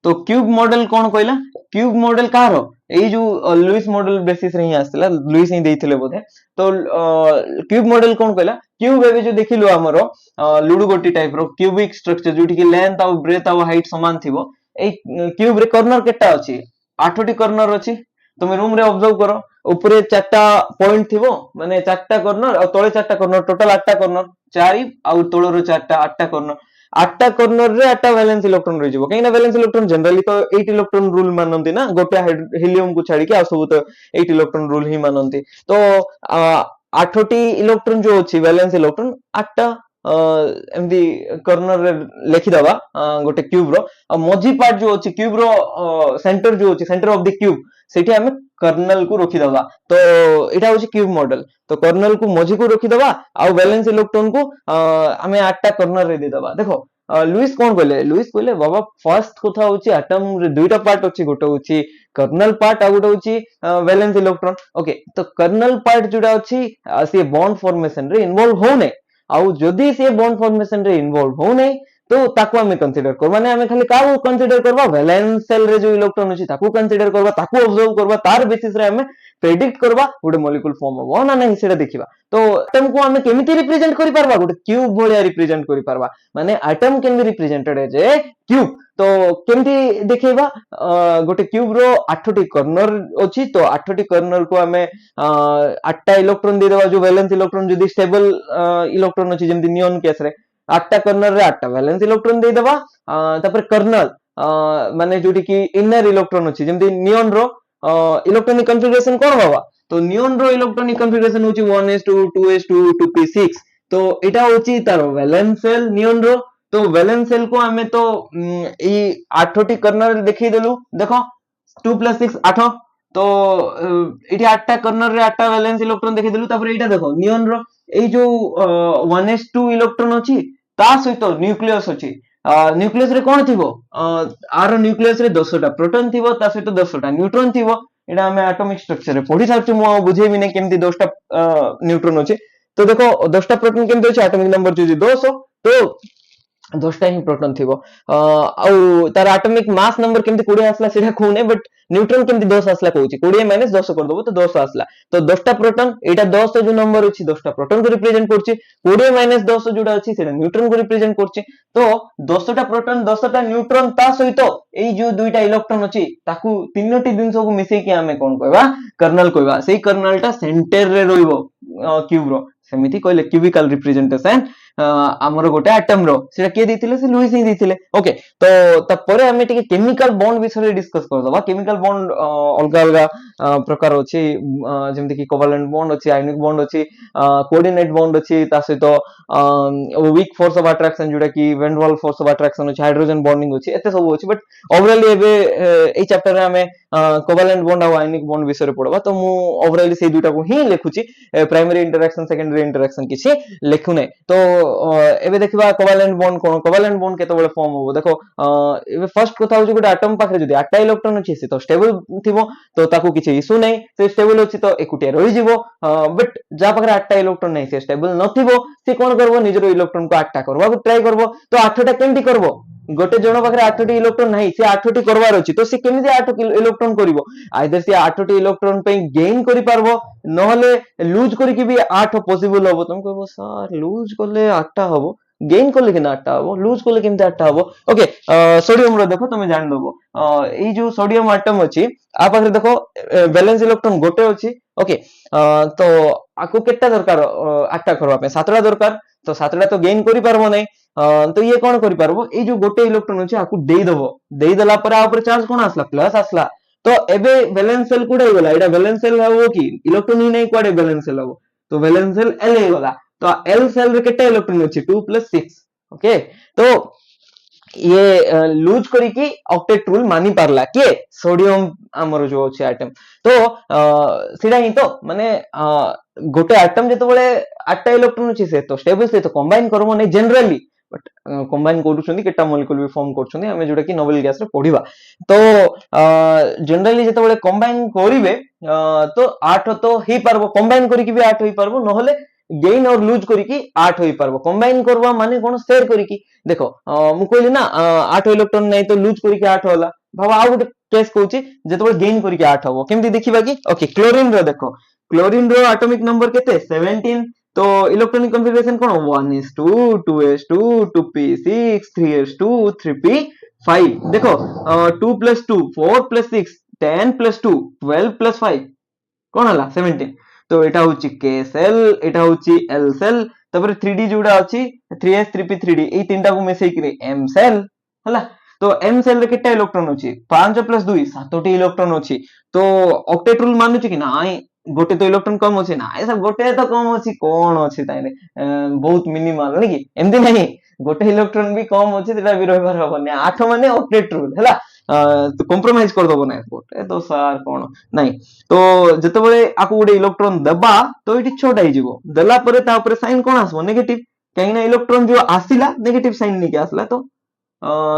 तो क्यूब मॉडल कोन कहला, क्यूब मॉडल कारो एई जो लुइस मॉडल बेसिस रे ही आसिला, लुइस ही देइथिले बोधे। तो क्यूब मॉडल कोन कहला, क्यूब एबे जो देखिलो हमरो लुडो गोटी टाइप रो क्यूबिक स्ट्रक्चर जोटी कि लेंथ आ ब्रेथ आ हाइट समान थिबो। एई क्यूब रे कॉर्नर केटा अछि, 8टी कॉर्नर अछि। तुम रूम रे ऑब्जर्व करो, ऊपरे 4टा पॉइंट थिबो, माने 4टा कॉर्नर आ तळे 4टा कॉर्नर, टोटल 8टा कॉर्नर, 4 आ तळरो 4टा 8टा कॉर्नर। 8टा कॉर्नर रे 8टा वैलेंस इलेक्ट्रॉन रहि जिवो, काहेना वैलेंस इलेक्ट्रॉन जनरली तो 8 इलेक्ट्रॉन रूल मानंती ना, गोटे हीलियम को छाडी के आ सब तो 8 इलेक्ट्रॉन रूल ही मानंती। तो 8टी इलेक्ट्रॉन जो अछि वैलेंस इलेक्ट्रॉन 8टा एमती कर्नर रे लिखि दबा गोटे क्यूब रो मझी पार्ट जो अछि क्यूब रो सेंटर जो अछि सेंटर ऑफ द क्यूब सेठी हमें कर्नल को रखी दबा तो एटा होछि क्यूब मॉडल तो कर्नल को मझी को रखी दबा आ वैलेंस इलेक्ट्रॉन को हमें 8टा कर्नल रे दे दबा देखो लुइस कोन कहले लुइस कहले बाबा फर्स्ट कथा होछि एटम रे दुईटा पार्ट अछि गोटे होछि कर्नल पार्ट आ गोटे होछि वैलेंस इलेक्ट्रॉन ओके तो कर्नल पार्ट जोडा अछि से बॉन्ड फॉर्मेशन रे इन्वॉल्व हो नै आउ जदी से बॉन्ड फॉर्मेशन रे इन्वॉल्व हो नै तो ताको हमें कंसीडर कर माने हमें खाली काउ कंसीडर करबा वैलेंस शेल रे जो इलेक्ट्रॉन अछि ताको कंसीडर करबा ताको ऑब्जर्व करबा तार बेसिस रे हमें प्रेडिक्ट करबा गोटे मॉलिक्यूल फॉर्म हो ना नहीं सेटा देखिबा तो एटम को हमें केमिति रिप्रेजेंट करि पारबा गोटे क्यूब भलिया रिप्रेजेंट करि पारबा माने atom can be represented as a cube तो केमिति देखैबा गोटे क्यूब रो 8टी कॉर्नर अछि तो 8टी कॉर्नर को हमें 8टा इलेक्ट्रॉन दे देबा जो वैलेंस इलेक्ट्रॉन जदी स्टेबल इलेक्ट्रॉन अछि जेमति नियॉन केस रे 8टा कॉर्नर रे 8टा वैलेंस इलेक्ट्रॉन दे देबा तापर कर्नल माने जोटी की इनर इलेक्ट्रॉन अछि जेमति नियॉन रो इलेक्ट्रॉनिक कॉन्फ़िगरेशन कोन बाबा तो नियॉन रो इलेक्ट्रॉनिक कॉन्फ़िगरेशन होछि 1s2 2s2 2p6 तो एटा होछि तार वैलेंस शेल नियॉन रो तो वैलेंस शेल को हमें तो ई 8टी कर्नल देखै देलु देखो 2 + 6 8 तो एटी 8टा कर्नल रे 8टा वैलेंस इलेक्ट्रॉन देखै देलु तापर एटा देखो नियॉन रो एई जो 1s2 इलेक्ट्रॉन अछि ता सहित न्यूक्लियस अछि न्यूक्लियस रे कोन थिबो आर न्यूक्लियस रे 10टा प्रोटॉन थिबो ता सहित 10टा न्यूट्रॉन थिबो एटा हमें एटॉमिक स्ट्रक्चर रे पढी सारछु मो बुझेबी नै केमति 10टा न्यूट्रॉन अछि तो देखो 10टा प्रोटॉन केमति अछि एटॉमिक नंबर जो 200 तो 10टा ही प्रोटॉन थिबो आउ तार एटॉमिक मास नंबर केमति 20 आसला सेटा कोने बट न्यूट्रॉन केमति 10 आसला कहूची 20 - 10 कर दबो तो 10 आसला तो 10टा प्रोटॉन एटा 10 जो नंबर अछि 10टा प्रोटॉन को रिप्रेजेंट करछि 20 - 10 जोडा अछि सेटा न्यूट्रॉन को रिप्रेजेंट करछि तो 10टा प्रोटॉन 10टा न्यूट्रॉन ता सहित एई जो दुईटा इलेक्ट्रॉन अछि ताकू तीनोटी जिंस को मिसै कि हमें कोन कहबा कर्नल कहबा सेई कर्नलटा सेंटर रे रहिबो क्यूब रो सेमिति कहले क्यूबिकल रिप्रेजेंटेशन हमर गोटे एटम रो सेटा के दिथिले से लुइस ही दिथिले ओके तो तपरे हमें टिके केमिकल बॉन्ड विषय डिस्कस कर दबा केमिकल बॉन्ड अलगा अलगा प्रकार अछि जेमति कि कोवैलेंट बॉन्ड अछि आयनिक बॉन्ड अछि कोऑर्डिनेट बॉन्ड अछि ता सहित वीक फोर्स ऑफ अट्रैक्शन जोटा कि van Waals force of attraction अछि हाइड्रोजन बॉन्डिंग अछि एते सब अछि बट ओवरऑल एबे ए चैप्टर रे हमें कोवैलेंट बॉन्ड और आयनिक बॉन्ड विषय पढबा तो मु ओवरऑल से दुटा को ही लिखुची प्राइमरी इंटरेक्शन सेकेंडरी इंटरेक्शन किछि लिखु नै तो एबे देखिबा कोवैलेंट बॉन्ड कोन कोवैलेंट बॉन्ड केतबेले फॉर्म होबो देखो एबे फर्स्ट कथा होची गोटे एटम पाखरे जदी 8टा इलेक्ट्रॉन अछि से तो स्टेबल थिबो तो ताकू किछि इशू नै से स्टेबल अछि तो एकुटिया रहि जिवो बट जा पाखरे 8टा इलेक्ट्रॉन नै से स्टेबल नथिबो से कोन करबो निजर इलेक्ट्रॉन को 8टा करबा को ट्राई करबो तो 8टा केमति करबो गोटे जण पाखरे 8टी इलेक्ट्रॉन नाही से 8टी करबार अछि तो से केमि 8 इलेक्ट्रॉन करिवो आइदर से 8टी इलेक्ट्रॉन पे गेन करि पारबो नहले लूज करि कि भी 8 पॉसिबल होबो तुम कहबो सर लूज करले 8टा होबो गेन करले कि 8टा होबो लूज करले केमति 8टा होबो ओके सोडियम रो देखो तुम जान दबो एई जो सोडियम एटम अछि आ पाखरे देखो वैलेंस इलेक्ट्रॉन गोटे अछि ओके तो आको केटा दरकार 8टा करबा पे 7टा दरकार तो 7टा तो गेन करि पारबो नै तो ये कौन करि पारबो ए जो गोटे इलेक्ट्रॉन अछि आकु देई देला पर आ ऊपर चार्ज कोन आसला प्लस आसला तो एबे वैलेंस शेल कुडे गेला एटा वैलेंस शेल हबो कि इलेक्ट्रॉन ही नै कोडे वैलेंस शेल हबो तो वैलेंस शेल एल हे गेला तो एल शेल रे केटा इलेक्ट्रॉन अछि 2 + 6 ओके तो ये लूज करी की ऑक्टेट रूल मानी पारला के सोडियम हमर जो अछि एटम तो सिडा ही तो माने गोटे एटम जते बेले 8टा इलेक्ट्रॉन अछि से तो स्टेबल से तो कंबाइन करबो नै जनरली बट कंबाइन करूछंदी केटा मॉलिक्यूल भी फॉर्म करछंदी हमें जोटा कि नोबेल गैस रे पढिबा तो जनरली जते बेले कंबाइन करिवे तो 8 तो ही पारबो कंबाइन करी की भी 8 होई पारबो नहले गेन और लूज करी की 8 होई पारबो कंबाइन करबा माने कोन शेयर करी की देखो मु कहली ना 8 इलेक्ट्रॉन नै तो लूज करी की 8 होला भाबा आ गुटे केस कहूची जते बेले गेन करी की 8 होबो केमति देखिबा की ओके क्लोरीन रो देखो क्लोरीन रो एटॉमिक नंबर केते 17 तो इलेक्ट्रॉनिक कॉन्फ़िगरेशन कोन 1s2 2s2 2p6 3s2 3p5 देखो 2 + 2 4 + 6 10 + 2 12 + 5 कोन हला 17 तो एटा होची के सेल एटा होची एल सेल तबरे 3d जोडा अछि 3s 3p 3d ए तीनटा को मिसै कि एम सेल हला तो एम सेल रे केटा इलेक्ट्रॉन अछि 5 + 2 7टी इलेक्ट्रॉन अछि तो ऑक्टेट रूल मानुची कि नाही गोटे तो इलेक्ट्रॉन कम अच्छे ना ऐसा गोटे तो कम अच्छी कौन अच्छी ताइले बहुत मिनिमल नहीं कि एमती नहीं गोटे इलेक्ट्रॉन भी कम अच्छे तेटा भी रहिबार हबनी 8 माने ऑक्टेट रूल हैला तो कंप्रोमाइज कर दबो ना गोटे तो सर कोन नहीं तो जते बेले आकु गोटे इलेक्ट्रॉन देबा तो एटी छोटा ही जीवो देला परे ता ऊपर साइन कोन आसबो नेगेटिव कहीं ना इलेक्ट्रॉन जो आसिला नेगेटिव साइन नहीं के आसला तो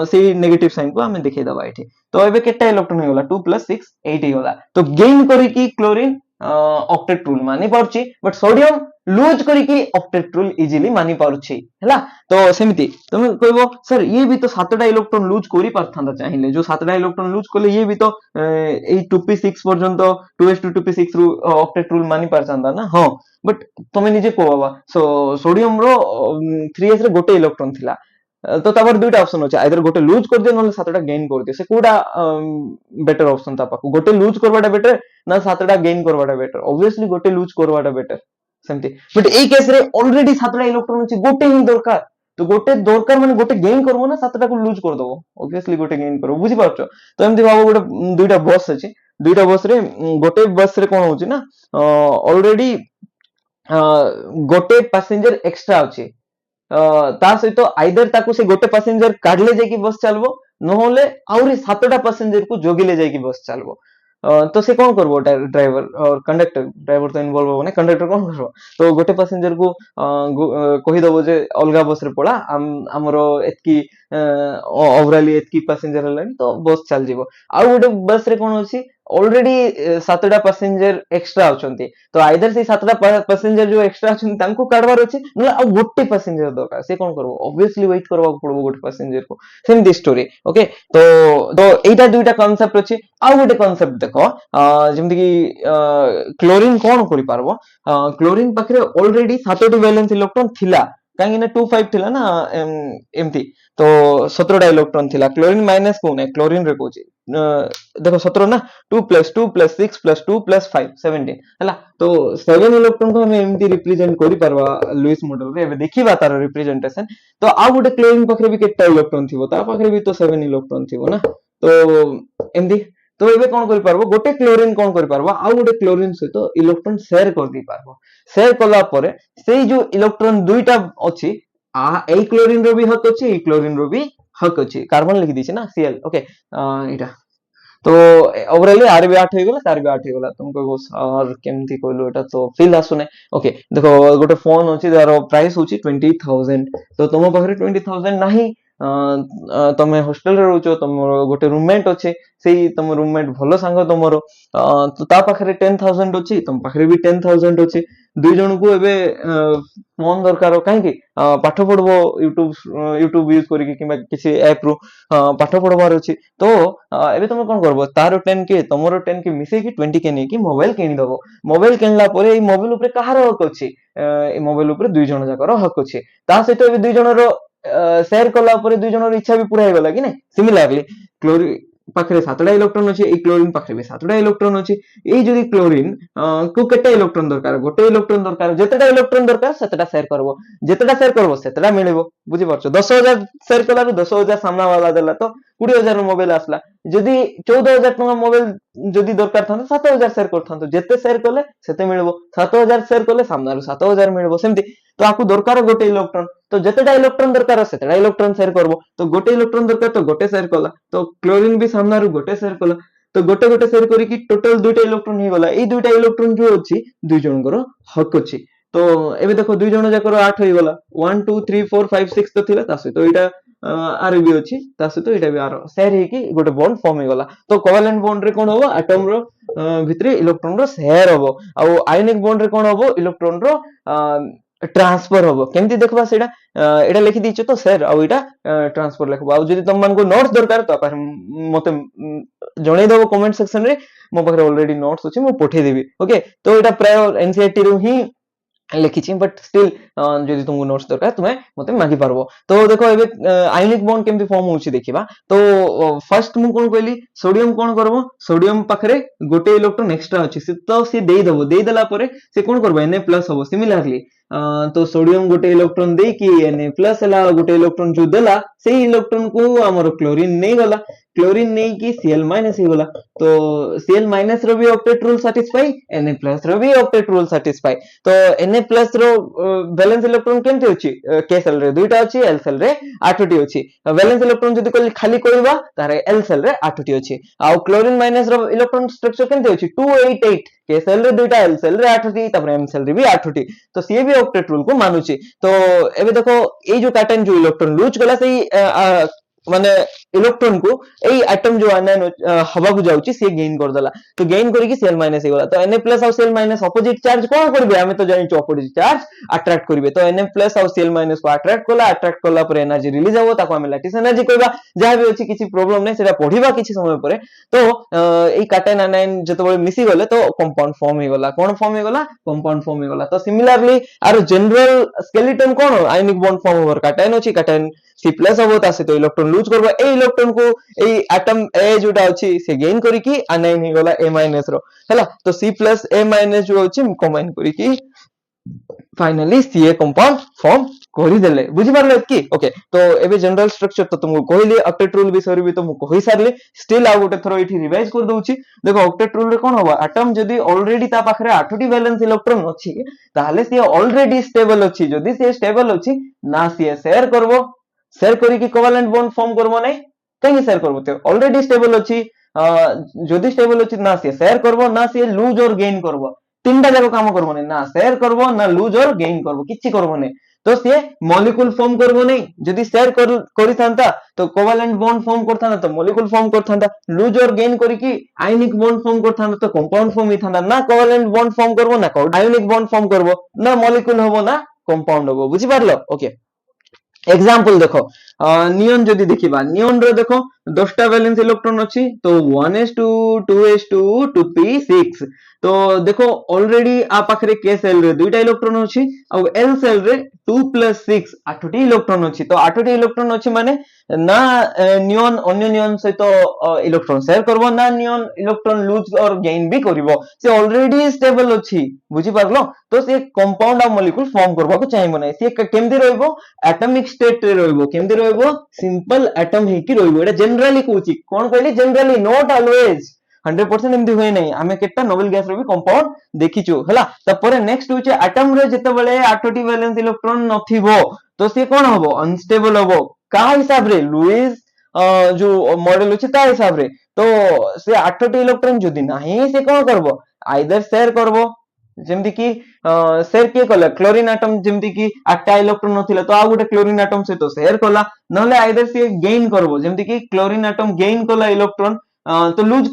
से नेगेटिव साइन को हमें दिखाई दबा एठी तो एबे केटा इलेक्ट्रॉन हो गला 2 + 6 8 हो गला तो गेन करी की क्लोरीन ऑक्टेट रूल मानी पारुची बट सोडियम लूज करी की ऑक्टेट रूल इजीली मानी पारुची हैला तो सेमिति तुम कहबो सर ये भी तो 7टा इलेक्ट्रॉन लूज करी पारथांदा चाहिए जो 7टा इलेक्ट्रॉन लूज करले ये भी तो ए 2p6 पर्यंत 2s2 2p6 रु ऑक्टेट रूल मानी पारथांदा ना हां बट तुम निजे को बाबा सो सोडियम रो 3s रे गोटे इलेक्ट्रॉन थिला तो तापर दुईटा ऑप्शन अछि आइदर गोटे लूज कर दियो नले 7टा गेन कर दियो से कोडा बेटर ऑप्शन ता पाकू गोटे लूज करवाटा बेटर ना 7टा गेन करवाटा बेटर ऑब्वियसली गोटे लूज करवाटा बेटर सेमती बट ए केस रे ऑलरेडी 7टा इलेक्ट्रॉन अछि गोटे ही दरकार तो गोटे दरकार माने गोटे गेन करबो ना 7टा को लूज कर दबो ऑब्वियसली गोटे गेन करबो बुझी पाछो तो एमती भाबो गोटे दुईटा बस अछि दुईटा बस रे गोटे बस रे कोन होछि ना ऑलरेडी गोटे पैसेंजर एक्स्ट्रा अछि ता सहित आइदर ताकू से गोटे पैसेंजर काढले जाई की बस चलबो नहोले आउरी 7टा पैसेंजर को जोगिले जाई की बस चलबो तो से कौन करबो ड्राइवर और कंडक्टर ड्राइवर तो इन्वॉल्व हो ना कंडक्टर कौन करबो तो गोटे पैसेंजर को कहि दबो जे अलगा बस रे पड़ा हमरो एतकी ओवरऑली एतकी पैसेंजर हलानी तो बस चल जीवो आ गोटे बस रे कोन होछि ऑलरेडी 7टा पैसेंजर एक्स्ट्रा अछंती तो आइदर से 7टा पैसेंजर जो एक्स्ट्रा अछंती तांको काढबार अछि न आ गोटे पैसेंजर दरकार से कोन करबो ऑब्वियसली वेट करबा पड़बो गोटे पैसेंजर को सेम दी स्टोरी ओके तो एटा दुईटा कांसेप्ट अछि आ गोटे कांसेप्ट देखो जेमति कि क्लोरीन कोन करि पारबो क्लोरीन पाखरे ऑलरेडी 7टी वैलेंस इलेक्ट्रॉन थिला काहे ना 25 थिला ना एमती तो 17टा इलेक्ट्रॉन थिला क्लोरीन माइनस कोन है क्लोरीन रे कोची देखो 17 ना 2 + 2 + 6 + 2 + 5 17 हला तो 7 इलेक्ट्रॉन को हम एमती रिप्रेजेंट करि परबा लुईस मॉडल रे एबे देखिबा तार रिप्रेजेंटेशन तो आ गोटे क्लोरीन पाखरे भी केटा इलेक्ट्रॉन थिबो ता पाखरे भी तो 7 इलेक्ट्रॉन थिबो ना तो एमती तो एबे कोन करि पारबो गोटे क्लोरीन कोन करि पारबो आ गोटे क्लोरीन से तो इलेक्ट्रॉन शेयर कर दी पारबो शेयर कला परे सेई जो इलेक्ट्रॉन दुईटा अछि आ ए क्लोरीन रो भी हक अछि ए क्लोरीन रो भी हक अछि कार्बन लिखि दिछि ना Cl ओके एटा तो ओवरऑली आर भी 8 हो गेला तार भी 8 हो गेला तुम कहबो सर केमथि कहलो एटा तो फील आसुने ओके देखो गोटे फोन अछि तार प्राइस होछि 20000 तो तुम पाखरे 20000 नाही तमे हॉस्टल रे रहउछो तमरो गोटे रूममेट अछि सेही तम रूममेट भलो सांग तमरो तो ता पाखरे 10000 अछि तम पाखरे भी 10000 अछि दुई जन को एबे फोन दरकार काहे कि पाठ पढबो यूट्यूब यूज करी कि किसी ऐप रु पाठ पढबार अछि तो एबे तुम कोन करबो तारो 10 के तमरो 10 के मिसे कि 20 के नै कि मोबाइल किनि दबो मोबाइल किनला परे ए मोबाइल ऊपर कहार हक अछि ए मोबाइल ऊपर दुई जन जाकर हक अछि ता सहित एबे दुई जन रो शेयर कला परे दुई जन रो इच्छा भी पूरा हे गेला कि नै सिमिलरली क्लोरीन पाखरे 7टा इलेक्ट्रॉन अछि ए क्लोरीन पाखरे भी 7टा इलेक्ट्रॉन अछि ए जदी क्लोरीन को केटा इलेक्ट्रॉन दरकार गोटे इलेक्ट्रॉन दरकार जेतेटा इलेक्ट्रॉन दरकार सेतेटा शेयर करबो जेतेटा शेयर करबो सेतेटा मिलबो बुझि परछो 10000 शेयर कलारु 10000 सामना वाला देला तो 20000 रो मोबाइल आसला जदी 14000 टका मोबाइल जदी दरकार थान 7000 शेयर करथान तो जेते शेयर करले सेते मिलबो 7000 शेयर करले सामनारु 7000 मिलबो सेमति तो आकु दरकार गोटे इलेक्ट्रॉन तो जेतेटा इलेक्ट्रॉन दरकार सेतेटा इलेक्ट्रॉन शेयर करबो तो गोटे इलेक्ट्रॉन दरकार तो गोटे शेयर कला तो क्लोरीन भी सामनारु गोटे शेयर कला तो गोटे गोटे शेयर करी कि टोटल दुईटा इलेक्ट्रॉन ही गला ए दुईटा इलेक्ट्रॉन जो अछि दुई जनकर हक अछि तो एबे देखो दुई जन जाकर 8 होई गला 1 2 3 4 5 6 तो थिला तासे तो एटा आर भी अछि तासे तो एटा भी आर शेयर हे कि गोटे बॉन्ड फॉर्म हे गला तो कोवेलेंट बॉन्ड रे कोन होबो एटम रो भितरे इलेक्ट्रॉन रो शेयर होबो आ आयनिक बॉन्ड रे कोन होबो इलेक्ट्रॉन रो ट्रांसफर होबो केमति देखबा सेडा एटा लिखि दिछो तो शेयर आ एटा ट्रांसफर लिखबो आ जदी तुम मन को नोट्स दरकार तो पर मते जणे देबो कमेंट सेक्शन रे मो पाखरे ऑलरेडी नोट्स अछि मो पठे देबी ओके तो एटा प्राय एनसीईआरटी रो ही लिखिछि बट स्टिल जदी तुमको नोट्स दरकार तुमे मते मागी पारबो तो देखो एबे आयनिक बॉन्ड केमति फॉर्म होछि देखिबा तो फर्स्ट मु कोन कहली सोडियम कोन करबो सोडियम पाखरे गोटे इलेक्ट्रॉन एक्स्ट्रा अछि से तो से देई देबो देई देला परे से कोन करबो Na+ होबो सिमिलरली तो सोडियम गोटे इलेक्ट्रॉन दे कि Na+ हला गोटे इलेक्ट्रॉन जो देला से इलेक्ट्रॉन को हमर क्लोरीन नहीं गला क्लोरीन नहीं कि Cl- ही गला तो Cl- रो भी ऑक्टेट रूल सैटिस्फाई Na+ रो भी ऑक्टेट रूल सैटिस्फाई तो Na+ रो वैलेंस इलेक्ट्रॉन केमते अछि k सेल रे दुईटा अछि l सेल रे 8टी अछि वैलेंस इलेक्ट्रॉन जदी खाली करबा तारे l सेल रे 8टी अछि आ क्लोरीन माइनस रो इलेक्ट्रॉन स्ट्रक्चर केमते अछि 288 k सेल रे दुईटा l सेल रे 8टी तापर m सेल रे भी 8टी तो सी भी ऑक्टेट रूल को मानुची तो एबे देखो ए जो पैटर्न जो इलेक्ट्रॉन लूज गला से माने इलेक्ट्रॉन को एई एटम जो आनायन हवा को जाउची से गेन कर देला तो गेन करी कि Cl- हे गला तो Na+ और Cl- ऑपोजिट चार्ज कोन करबे हमें तो जानि ऑपोजिट चार्ज अट्रैक्ट करबे तो Na+ और Cl- को अट्रैक्ट करला पर एनर्जी रिलीज हो ताको हमें लैटिस एनर्जी कहबा जहा भी अछि किछि प्रॉब्लम नै सेटा पढिबा किछि समय परे तो एई कैटायन आनायन जतबे मिसी गले तो कंपाउंड फॉर्म हे गला कोन फॉर्म हे गला कंपाउंड फॉर्म हे गला तो सिमिलरली आर जनरल स्केलेटन कोन आयनिक बॉन्ड फॉर्म ओवर कैटायन अछि कैटायन C+ हबो ता से तो इलेक्ट्रॉन लूज करबो ए इलेक्ट्रॉन को ए एटम ए जोटा अछि से गेन करी कि आनायन हे गला A- रो हला तो C+ A- जो अछि कंबाइन करी कि फाइनली Ca कंपाउंड फॉर्म करि देले बुझि पारले कि ओके तो एबे जनरल स्ट्रक्चर तो तुमको कहली ऑक्टेट रूल विषय भी तुमको कहि सारली स्टिल आ गोटे थरो इठी रिवाइज कर दोउची देखो ऑक्टेट रूल रे कोन होबा एटम जदी ऑलरेडी ता पाखरे 8टी वैलेंस इलेक्ट्रॉन अछि ताहले से ऑलरेडी स्टेबल अछि जदी से स्टेबल अछि ना से शेयर करबो शेयर करी कि कोवेलेंट बॉन्ड फॉर्म करबो नै कहीं शेयर करबो ते ऑलरेडी स्टेबल अछि जदी स्टेबल अछि ना से शेयर करबो ना से लूज और गेन करबो तीनटा जाको काम करबो नै ना शेयर करबो ना लूज और गेन करबो किछि करबो नै तो से मॉलिक्यूल फॉर्म करबो नै जदी शेयर करि थांता तो कोवेलेंट बॉन्ड फॉर्म करथांता तो मॉलिक्यूल फॉर्म करथांता लूज और गेन करी कि आयनिक बॉन्ड फॉर्म करथांता तो कंपाउंड फॉर्म हिथांता ना कोवेलेंट बॉन्ड फॉर्म करबो ना आयनिक बॉन्ड फॉर्म करबो ना मॉलिक्यूल होबो ना कंपाउंड होबो बुझि पारलो ओके एग्जांपल देखो नियन जदी देखिबा नियन रो देखो 10टा वैलेंस इलेक्ट्रॉन अछि तो 1s2 2s2 2p6 तो देखो ऑलरेडी आ पाखरे k सेल रे दुईटा इलेक्ट्रॉन अछि आ l सेल रे 2 + 6 8टी इलेक्ट्रॉन अछि तो 8टी इलेक्ट्रॉन अछि माने ना नियन अन्य नियन से तो इलेक्ट्रॉन शेयर करबो ना नियन इलेक्ट्रॉन लूज और गेन भी करबो से ऑलरेडी स्टेबल अछि बुझि पारलो तो से कंपाउंड आ मॉलिक्यूल फॉर्म करबा को चाहिबो नै से केमदि रहइबो एटॉमिक स्टेट रे रहइबो केमदि रहइबो सिंपल एटम हे कि रहइबो एटा जनरली कहूची कोन कहली जनरली नॉट ऑलवेज 100% एमदी होय नै हमें केटा नोबेल गैस रे भी कंपाउंड देखिचो हला तपरे नेक्स्ट होचे एटम रे जेतेबेले 8टी वैलेंस इलेक्ट्रॉन नथिबो तो से कोन हबो अनस्टेबल हबो का हिसाब रे लुईस जो मॉडल होचे ता हिसाब रे तो से 8टी इलेक्ट्रॉन जदी नाही से कोन करबो आइदर शेयर करबो जेमति कि शेयर के कला क्लोरीन एटम जेमति कि 8टा इलेक्ट्रॉन नथिला तो आ गोटे क्लोरीन एटम से तो शेयर कला नले आइदर से गेन करबो जेमति कि क्लोरीन एटम गेन कला इलेक्ट्रॉन तो लूज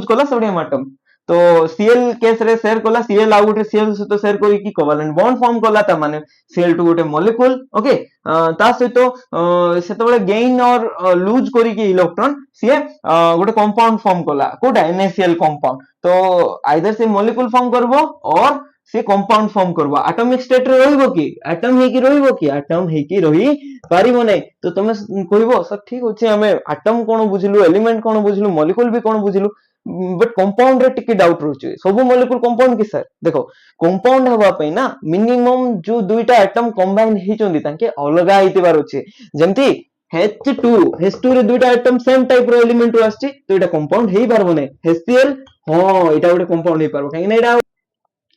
कला सोडियम एटम तो Cl केस रे शेयर कला Cl आ गोटे Cl से तो शेयर करी कि कोवेलेंट बॉन्ड फॉर्म कला त माने Cl2 गोटे मॉलिक्यूल ओके ता सहित सेतबेले गेन और लूज करी कि इलेक्ट्रॉन से गोटे कंपाउंड फॉर्म कला कोटा NaCl कंपाउंड तो आइदर से मॉलिक्यूल फॉर्म करबो और से कंपाउंड फॉर्म करबो एटॉमिक स्टेट रे रहइबो कि एटम हे कि रहइबो कि एटम हे कि रही पारिबो नै तो तमे कहइबो सर ठीक होचे हमें एटम कोन बुझिलु एलिमेंट कोन बुझिलु मॉलिक्यूल भी कोन बुझिलु बट कंपाउंड रे टिके डाउट रहउचे सब मॉलिक्यूल कंपाउंड कि सर देखो कंपाउंड हवा पई ना मिनिमम जो दुईटा एटम कंबाइन हिचोंदी ताके अलगा हितिबार होचे जेमति H2 रे दुईटा एटम सेम टाइप रो एलिमेंट रो आछि तो एटा कंपाउंड हेई पारबो नै HCl हां एटा गोटे कंपाउंड हेई पारबो काहे ना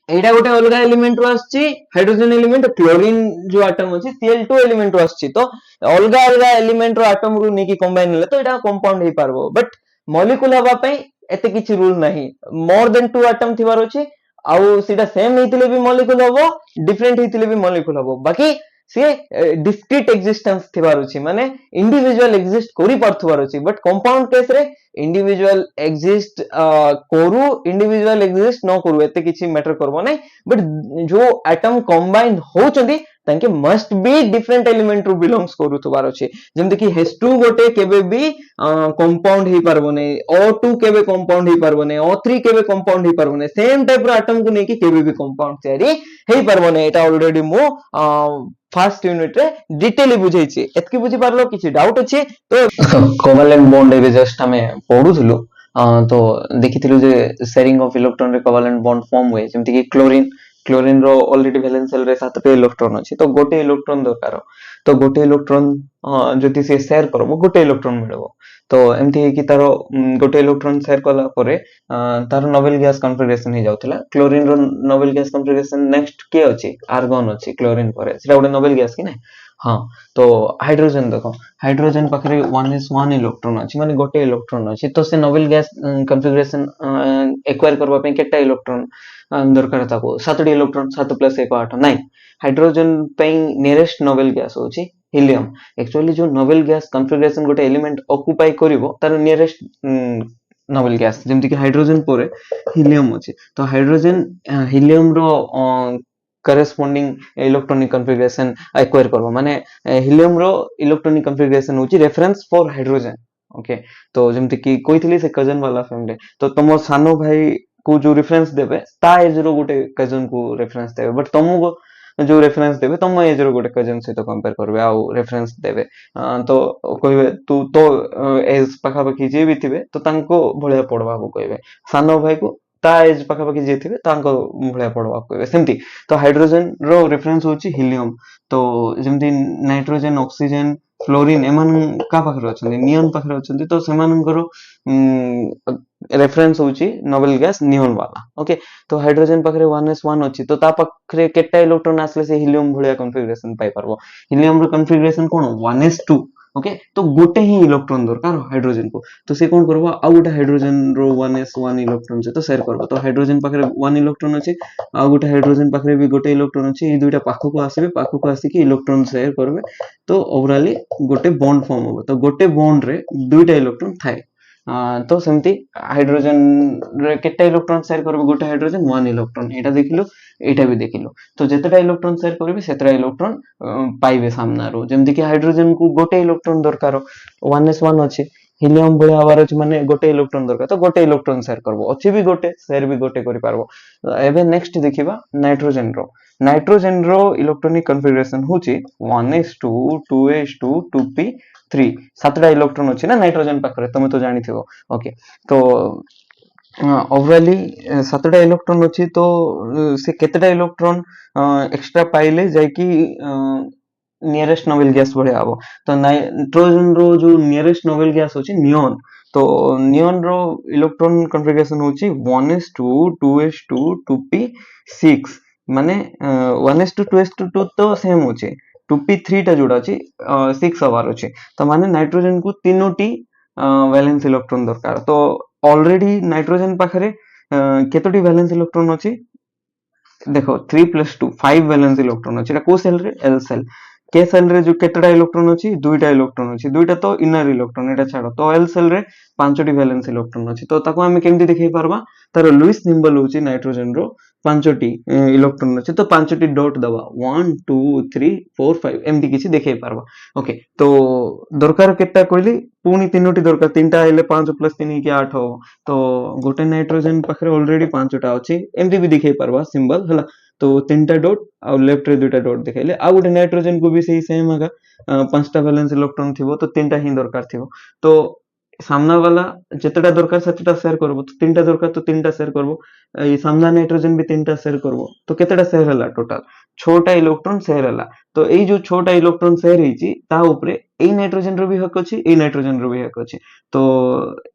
एटा गोटे अलगा एलिमेंट रो आछि हाइड्रोजन एलिमेंट क्लोरीन जो एटम अछि Cl2 एलिमेंट रो आछि तो अलगा अलगा एलिमेंट रो एटम रो नेकी कंबाइन ले तो एटा कंपाउंड हेई पारबो बट मॉलिक्यूल हवा पई एते किछि रूल नाही मोर देन 2 एटम थिबार अछि आउ सीधा सेम हेतिले भी मॉलिक्यूल हबो डिफरेंट हेतिले भी मॉलिक्यूल हबो बाकी से डिस्क्रीट एक्जिस्टेंस थिबार अछि माने इंडिविजुअल एग्जिस्ट करि पारथुबार अछि बट कंपाउंड केस रे इंडिविजुअल एग्जिस्ट करू इंडिविजुअल एग्जिस्ट न करू एते किछि मैटर करबो नै बट जो एटम कंबाइन होचंदी तांके मस्ट बी डिफरेंट एलिमेंट रो बिलोंग्स करूथबार अछि जेमते कि H2 गोटे केबे भी कंपाउंड हेई पारबो नै O2 केबे कंपाउंड हेई पारबो नै O3 केबे कंपाउंड हेई पारबो नै सेम टाइप रो एटम को नै कि केबे भी कंपाउंड तयारी हेई पारबो नै एटा ऑलरेडी मो फर्स्ट यूनिट रे डिटेली बुझाइछि एतकी बुझि पारलो किछि डाउट अछि तो कोवेलेंट बॉन्ड एबे जस्ट हमें पढुथुलु तो देखिथिलु जे शेयरिंग ऑफ इलेक्ट्रॉन रे कोवेलेंट बॉन्ड फॉर्म हुए जेमति कि क्लोरीन क्लोरीन रो ऑलरेडी वैलेंस शेल रे 7टा इलेक्ट्रॉन अछि तो गोटे इलेक्ट्रॉन दरकार तो गोटे इलेक्ट्रॉन जदि से शेयर करबो गोटे इलेक्ट्रॉन मिलबो तो एमती कि तारो गोटे इलेक्ट्रॉन शेयर कला परे तार नोबेल गैस कॉन्फिगरेशन ही जाउथला क्लोरीन रो नोबेल गैस कॉन्फिगरेशन नेक्स्ट के अछि आर्गन अछि क्लोरीन परे सेटा गोटे नोबेल गैस कि नै हाँ तो हाइड्रोजन देखो हाइड्रोजन पाखरे 1s1 इलेक्ट्रॉन अछि माने गोटे इलेक्ट्रॉन अछि तो से नोबेल गैस कॉन्फिगरेशन एक्वायर करबा पे केटा इलेक्ट्रॉन दरकार ताको 7टी इलेक्ट्रॉन 7 + 1 8 9 हाइड्रोजन पे नियरेस्ट नोबेल गैस होछि हीलियम एक्चुअली जो नोबेल गैस कॉन्फिगरेशन गोटे एलिमेंट ऑक्युपाई करिवो तार नियरेस्ट नोबेल गैस जेमति कि हाइड्रोजन परे हीलियम अछि तो हाइड्रोजन हीलियम रो करेस्पोंडिंग इलेक्ट्रॉनिक कॉन्फिगरेशन एक्वायर करबो माने हीलियम रो इलेक्ट्रॉनिक कॉन्फिगरेशन होछि रेफरेंस फॉर हाइड्रोजन ओके तो जेमति कि कोइथिली से कजन वाला फैमिली तो तुम सानो भाई को जो रेफरेंस देबे ता एज रो गोटे कजन को रेफरेंस देबे बट तुमको जो रेफरेंस देबे तुम एज रो गोटे कजन सहित कंपेयर करबे आ रेफरेंस देबे तो कहबे तू तो एज पाखा पाखी जे भी थिबे तो तांको भलिया पड़वा को कहबे सानो भाई को ता एज पाखा पाखी जे थिबे तांको भलिया पड़वा कहबे सेमती तो हाइड्रोजन रो रेफरेंस होची हीलियम तो जेमती नाइट्रोजन ऑक्सीजन फ्लोरीन एमान का पाखरे अछंती नियन पाखरे अछंती तो सेमानंकर रेफरेंस होची नोबेल गैस नियन वाला ओके तो हाइड्रोजन पाखरे 1s1 अछि तो ता पाखरे केटा इलेक्ट्रॉन आसले से हीलियम भलिया कॉन्फिगरेशन पाई परबो हीलियम रो कॉन्फिगरेशन कोन 1s2 ओके तो गोटे ही इलेक्ट्रॉन दरकार हाइड्रोजन को तो से कोन करबो आ गोटे हाइड्रोजन रो 1s1 इलेक्ट्रॉन से तो शेयर करबो तो हाइड्रोजन पाखरे 1 इलेक्ट्रॉन अछि आ गोटे हाइड्रोजन पाखरे भी गोटे इलेक्ट्रॉन अछि ए दुइटा पाखो को आसीबे पाखो को आसी कि इलेक्ट्रॉन शेयर करबे तो ओवरऑली गोटे बॉन्ड फॉर्म होबो तो गोटे बॉन्ड रे दुइटा इलेक्ट्रॉन थाए तो सेमती हाइड्रोजन रे केटा इलेक्ट्रॉन शेयर करबे गोटे हाइड्रोजन 1 इलेक्ट्रॉन एटा देखिलो एटा भी देखिलो तो जेतेटा इलेक्ट्रॉन शेयर करबे सेतेटा इलेक्ट्रॉन पाइबे सामना रो जेमति कि हाइड्रोजन को गोटे इलेक्ट्रॉन दरकार 1s1 अछि हीलियम भले हवार अछि माने गोटे इलेक्ट्रॉन दरकार तो गोटे इलेक्ट्रॉन शेयर करबो अछि भी गोटे शेयर भी गोटे करि पारबो एबे नेक्स्ट देखिबा नाइट्रोजन रो इलेक्ट्रॉनिक कॉन्फिगरेशन होची 1s2 2s2 2p3 सातटा इलेक्ट्रॉन अछि ना नाइट्रोजन पाखरे तमे तो जानि थिबो ओके तो ओवरऑली 7टा इलेक्ट्रॉन अछि तो से केतेटा इलेक्ट्रॉन एक्स्ट्रा पाइले जाय कि नियरेस्ट नोबेल गैस भले आबो तो नाइट्रोजन रो जो नियरेस्ट नोबेल गैस होची नियॉन तो नियॉन रो इलेक्ट्रॉन कॉन्फिगरेशन होची 1s2 2s2 2p6 माने 1s2 2s2 तो सेम होची 2p3 टा जोड़ा अछि 6 हवार अछि तो माने नाइट्रोजन को तीनोटी वैलेंस इलेक्ट्रॉन दरकार तो ऑलरेडी नाइट्रोजन पाखरे केतोटी वैलेंस इलेक्ट्रॉन अछि देखो 3 + 2 5 वैलेंस इलेक्ट्रॉन अछि को सेल रे एल सेल के सेल रे जो केतटा इलेक्ट्रॉन अछि दुईटा इलेक्ट्रॉन अछि दुईटा तो इनर इलेक्ट्रॉन एटा छाडो तो एल सेल रे पांचटी वैलेंस इलेक्ट्रॉन अछि तो ताको हम केमति देखै परबा तार लुईस सिंबल होची नाइट्रोजन रो पांचटी इलेक्ट्रॉन अछि तो पांचटी डॉट दबा 1 2 3 4 5 एमति किछि देखै परबा ओके तो दरकार केतटा कहली पुनी तीनोटी दरकार तीनटा आइले 5 + 3 के 8 हो तो गोटे नाइट्रोजन पाखरे ऑलरेडी पांचटा अछि एमति भी देखै परबा सिंबल हला तो तीनटा डॉट आ लेफ्ट रे दुटा डॉट देखाइले आ गोटे नाइट्रोजन को भी सही सेम आगा पांचटा वैलेंस इलेक्ट्रॉन थिबो तो तीनटा ही दरकार थिबो तो सामना वाला जेतेटा दरकार सेतेटा शेयर करबो तो तीनटा दरकार तो तीनटा शेयर करबो ए सामना नाइट्रोजन भी तीनटा शेयर करबो तो केतेटा शेयर हला टोटल 6टा इलेक्ट्रॉन शेयर हला तो एई जो 6टा इलेक्ट्रॉन शेयर हेची ता ऊपरे एई नाइट्रोजन रो भी हक अछि एई नाइट्रोजन रो भी हक अछि तो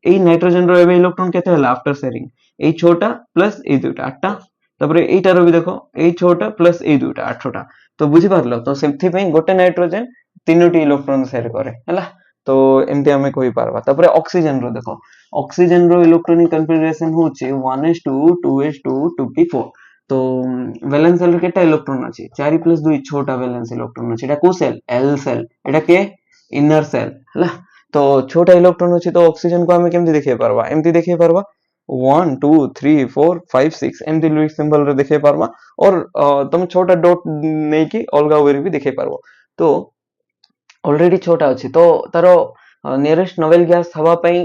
एई नाइट्रोजन रो एबे इलेक्ट्रॉन केते हला आफ्टर शेयरिंग एई 6टा प्लस एई दुटा 8टा तापरे एईटार भी देखो एई 6टा प्लस एई दुटा 8टा तो बुझी पारलो तो सेथि पे गोटे नाइट्रोजन तीनोटी इलेक्ट्रॉन शेयर करे हला तो एमती हमें कहि पारबा तापरे ऑक्सीजन रो देखो ऑक्सीजन रो इलेक्ट्रॉनिक कॉन्फिगरेशन होचे 1s2 2s2 2p4 तो वैलेंस सेल केटा इलेक्ट्रॉन अछि 4 + 2 6टा वैलेंस इलेक्ट्रॉन अछि एटा को सेल एल सेल एटा के इनर सेल हला तो 6टा इलेक्ट्रॉन अछि तो ऑक्सीजन को हमें केमती देखे पारबा एमती देखे पारबा 1 2 3 4 5 6 एमती लुईस सिंबल रे देखे पारबा और तुम छोटा डॉट नै कि अलगा वे भी देखे पारबो तो ऑलरेडी छोटा अछि तो तारो नियरेस्ट नोबेल गैस हवा पई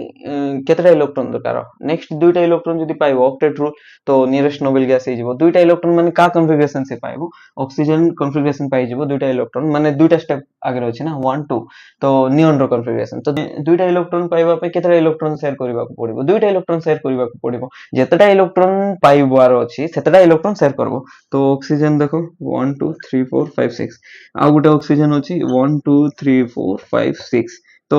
केतेटा इलेक्ट्रॉन दरकार नेक्स्ट दुईटा इलेक्ट्रॉन जदी पाइबो ऑक्टेट रूल तो नियरेस्ट नोबेल गैस हे जिवो दुईटा इलेक्ट्रॉन माने का कॉन्फ़िगरेशन से पाइबो ऑक्सीजन कॉन्फ़िगरेशन पाइ जिवो दुईटा इलेक्ट्रॉन माने दुईटा स्टेप आगे अछि ना 1 2 तो नियन रो कॉन्फ़िगरेशन तो दुईटा इलेक्ट्रॉन पाइबा पे केतेटा इलेक्ट्रॉन शेयर करबा को पड़िबो दुईटा इलेक्ट्रॉन शेयर करबा को पड़िबो जेतेटा इलेक्ट्रॉन पाइबार अछि सेतेटा इलेक्ट्रॉन शेयर करबो तो ऑक्सीजन देखो 1 2 3 4 5 6 आ गुटे ऑक्सीजन अछि 1 2 3 4 5 6 तो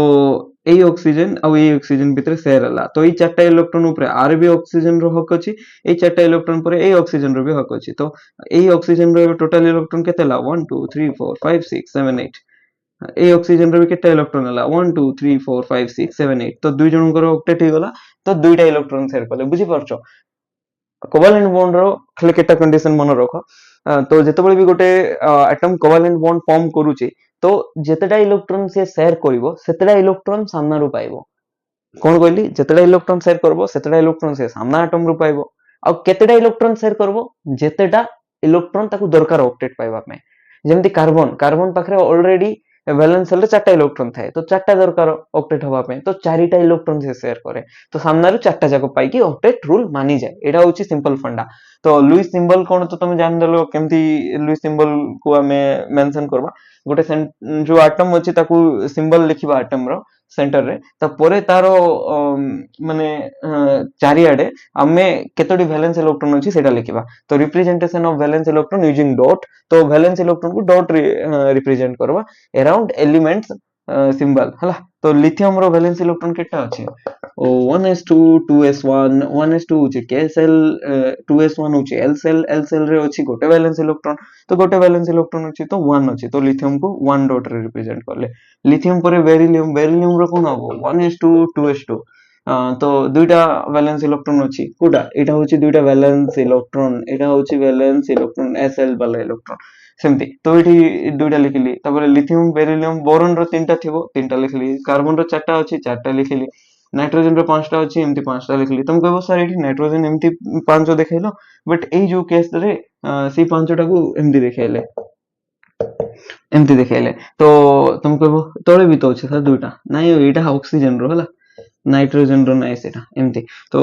এই অক্সিজেন ଆଉ এই অক্সিজেন ভিতরে शेयर ହେଲା तो এই চারটা ইলেকট্রন উপরে আর বি অক্সিজেন ର হক ଅଛି এই চারটা ইলেকট্রন পরে এই অক্সিজেন ର ବି হক ଅଛି তো এই অক্সিজেন ର ଟୋଟାଲ ଇଲେକ୍ଟ୍ରନ୍ କେତେ ହେଲା 1 2 3 4 5 6 7 8 এই অক্সিজେନ ର ବି କେତେ ଇଲେକ୍ଟ୍ରନ୍ ହେଲା 1 2 3 4 5 6 7 8 ତ ଦୁଇ ଜଣଙ୍କର ଅକ୍ଟେଟ୍ ହେଇଗଲା ତ ଦୁଇଟା ଇଲେକ୍ଟ୍ରନ୍ शेयर କଲେ ବୁଝି ପାରୁଛ कोवैलेंट बॉन्ड रो खाली केटा कंडीशन मन रख तो जेतेबेले भी गोटे एटम कोवैलेंट बॉन्ड फॉर्म करूची तो जेतेटा इलेक्ट्रॉन से शेयर करिवो सेतेटा इलेक्ट्रॉन सामना रो पाइबो कोन कहली जेतेटा इलेक्ट्रॉन शेयर करबो सेतेटा इलेक्ट्रॉन से सामना एटम रो पाइबो आ केतेटा इलेक्ट्रॉन शेयर करबो जेतेटा इलेक्ट्रॉन ताकू दरकार ऑक्टेट पाइबा में जेमति कार्बन कार्बन पाखरे ऑलरेडी वैलेंस सेल रे चारटा इलेक्ट्रॉन थाए तो चारटा दरकार ऑक्टेट हवा पे तो चारिटा इलेक्ट्रॉन से शेयर करे तो सामना रो चारटा जाको पाई कि ऑक्टेट रूल मानी जाए एटा होची सिंपल फंडा तो लुईस सिंबल कोन तो तुम जान देलो केमती लुईस सिंबल को हमें मेंशन करबा गोटे जो एटम अछि ताकू सिंबल लिखिबा एटम रो सेंटर रे तापरे तारो माने चारियाडे आमे केतोडी वैलेंस इलेक्ट्रॉन अछि सेटा लिखिबा तो representation of valence electron using dot तो वैलेंस इलेक्ट्रॉन को डॉट रिप्रेजेंट करबा अराउंड एलिमेंट्स सिंबल हला तो लिथियम रो वैलेंस इलेक्ट्रॉन केटा अछि ओ 1s2 2s1 1s2 होची KSL 2s1 होची L सेल रे अछि गोटे वैलेंस इलेक्ट्रॉन तो गोटे वैलेंस इलेक्ट्रॉन अछि तो 1 अछि तो लिथियम को 1 डॉट रे रिप्रेजेंट करले लिथियम परे बेरिलियम रो कोन हबो 1s2 2s2 तो दुईटा वैलेंस इलेक्ट्रॉन अछि कोटा एटा होची दुईटा वैलेंस इलेक्ट्रॉन एटा होची वैलेंस इलेक्ट्रॉन Sl वाला इलेक्ट्रॉन सेमती तो एठी दुईटा लिखिली तापर लिथियम बेरिलियम बोरॉन रो तीनटा थिबो तीनटा लिखिली कार्बन रो चारटा अछि चारटा लिखिली नाइट्रोजन रो पांचटा अछि एमती पांचटा लिखिली तुम कहबो सर एठी नाइट्रोजन एमती पांचो देखेलो बट एई जो केस रे से पांचटा को एमती देखेले तो तुम कहबो तळे भी तो अछि सर दुईटा नाही एटा ऑक्सीजन रो हला नाइट्रोजन रो नाइ सेटा एमती तो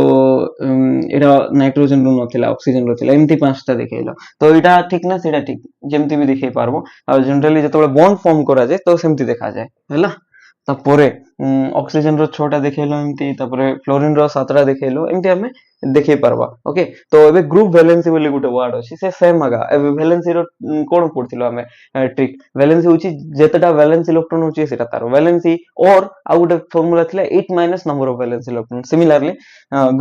एटा नाइट्रोजन रो नथिला ऑक्सीजन रो थिला एमती पांचटा देखेलो तो एटा ठीक ना सेटा ठीक जेमती भी देखे पारबो आ जनरली जतबे बॉन्ड फॉर्म करा जाय तो सेमती देखा जाय हला तापरे ऑक्सीजन रो 6टा देखेलो एमती तापरे फ्लोरीन रो 7टा देखेलो एमती हमें देखै पारबा ओके तो एबे ग्रुप वैलेंसी बोली गुटे वर्ड अछि से सेम आगा एबे वैलेंसी रो कोन पढथिलो हमें ट्रिक वैलेंसी होची जेतटा वैलेंस इलेक्ट्रॉन होची सेटा तार वैलेंसी और आ गुटे फार्मूला थिला 8 minus number of valence electron similarly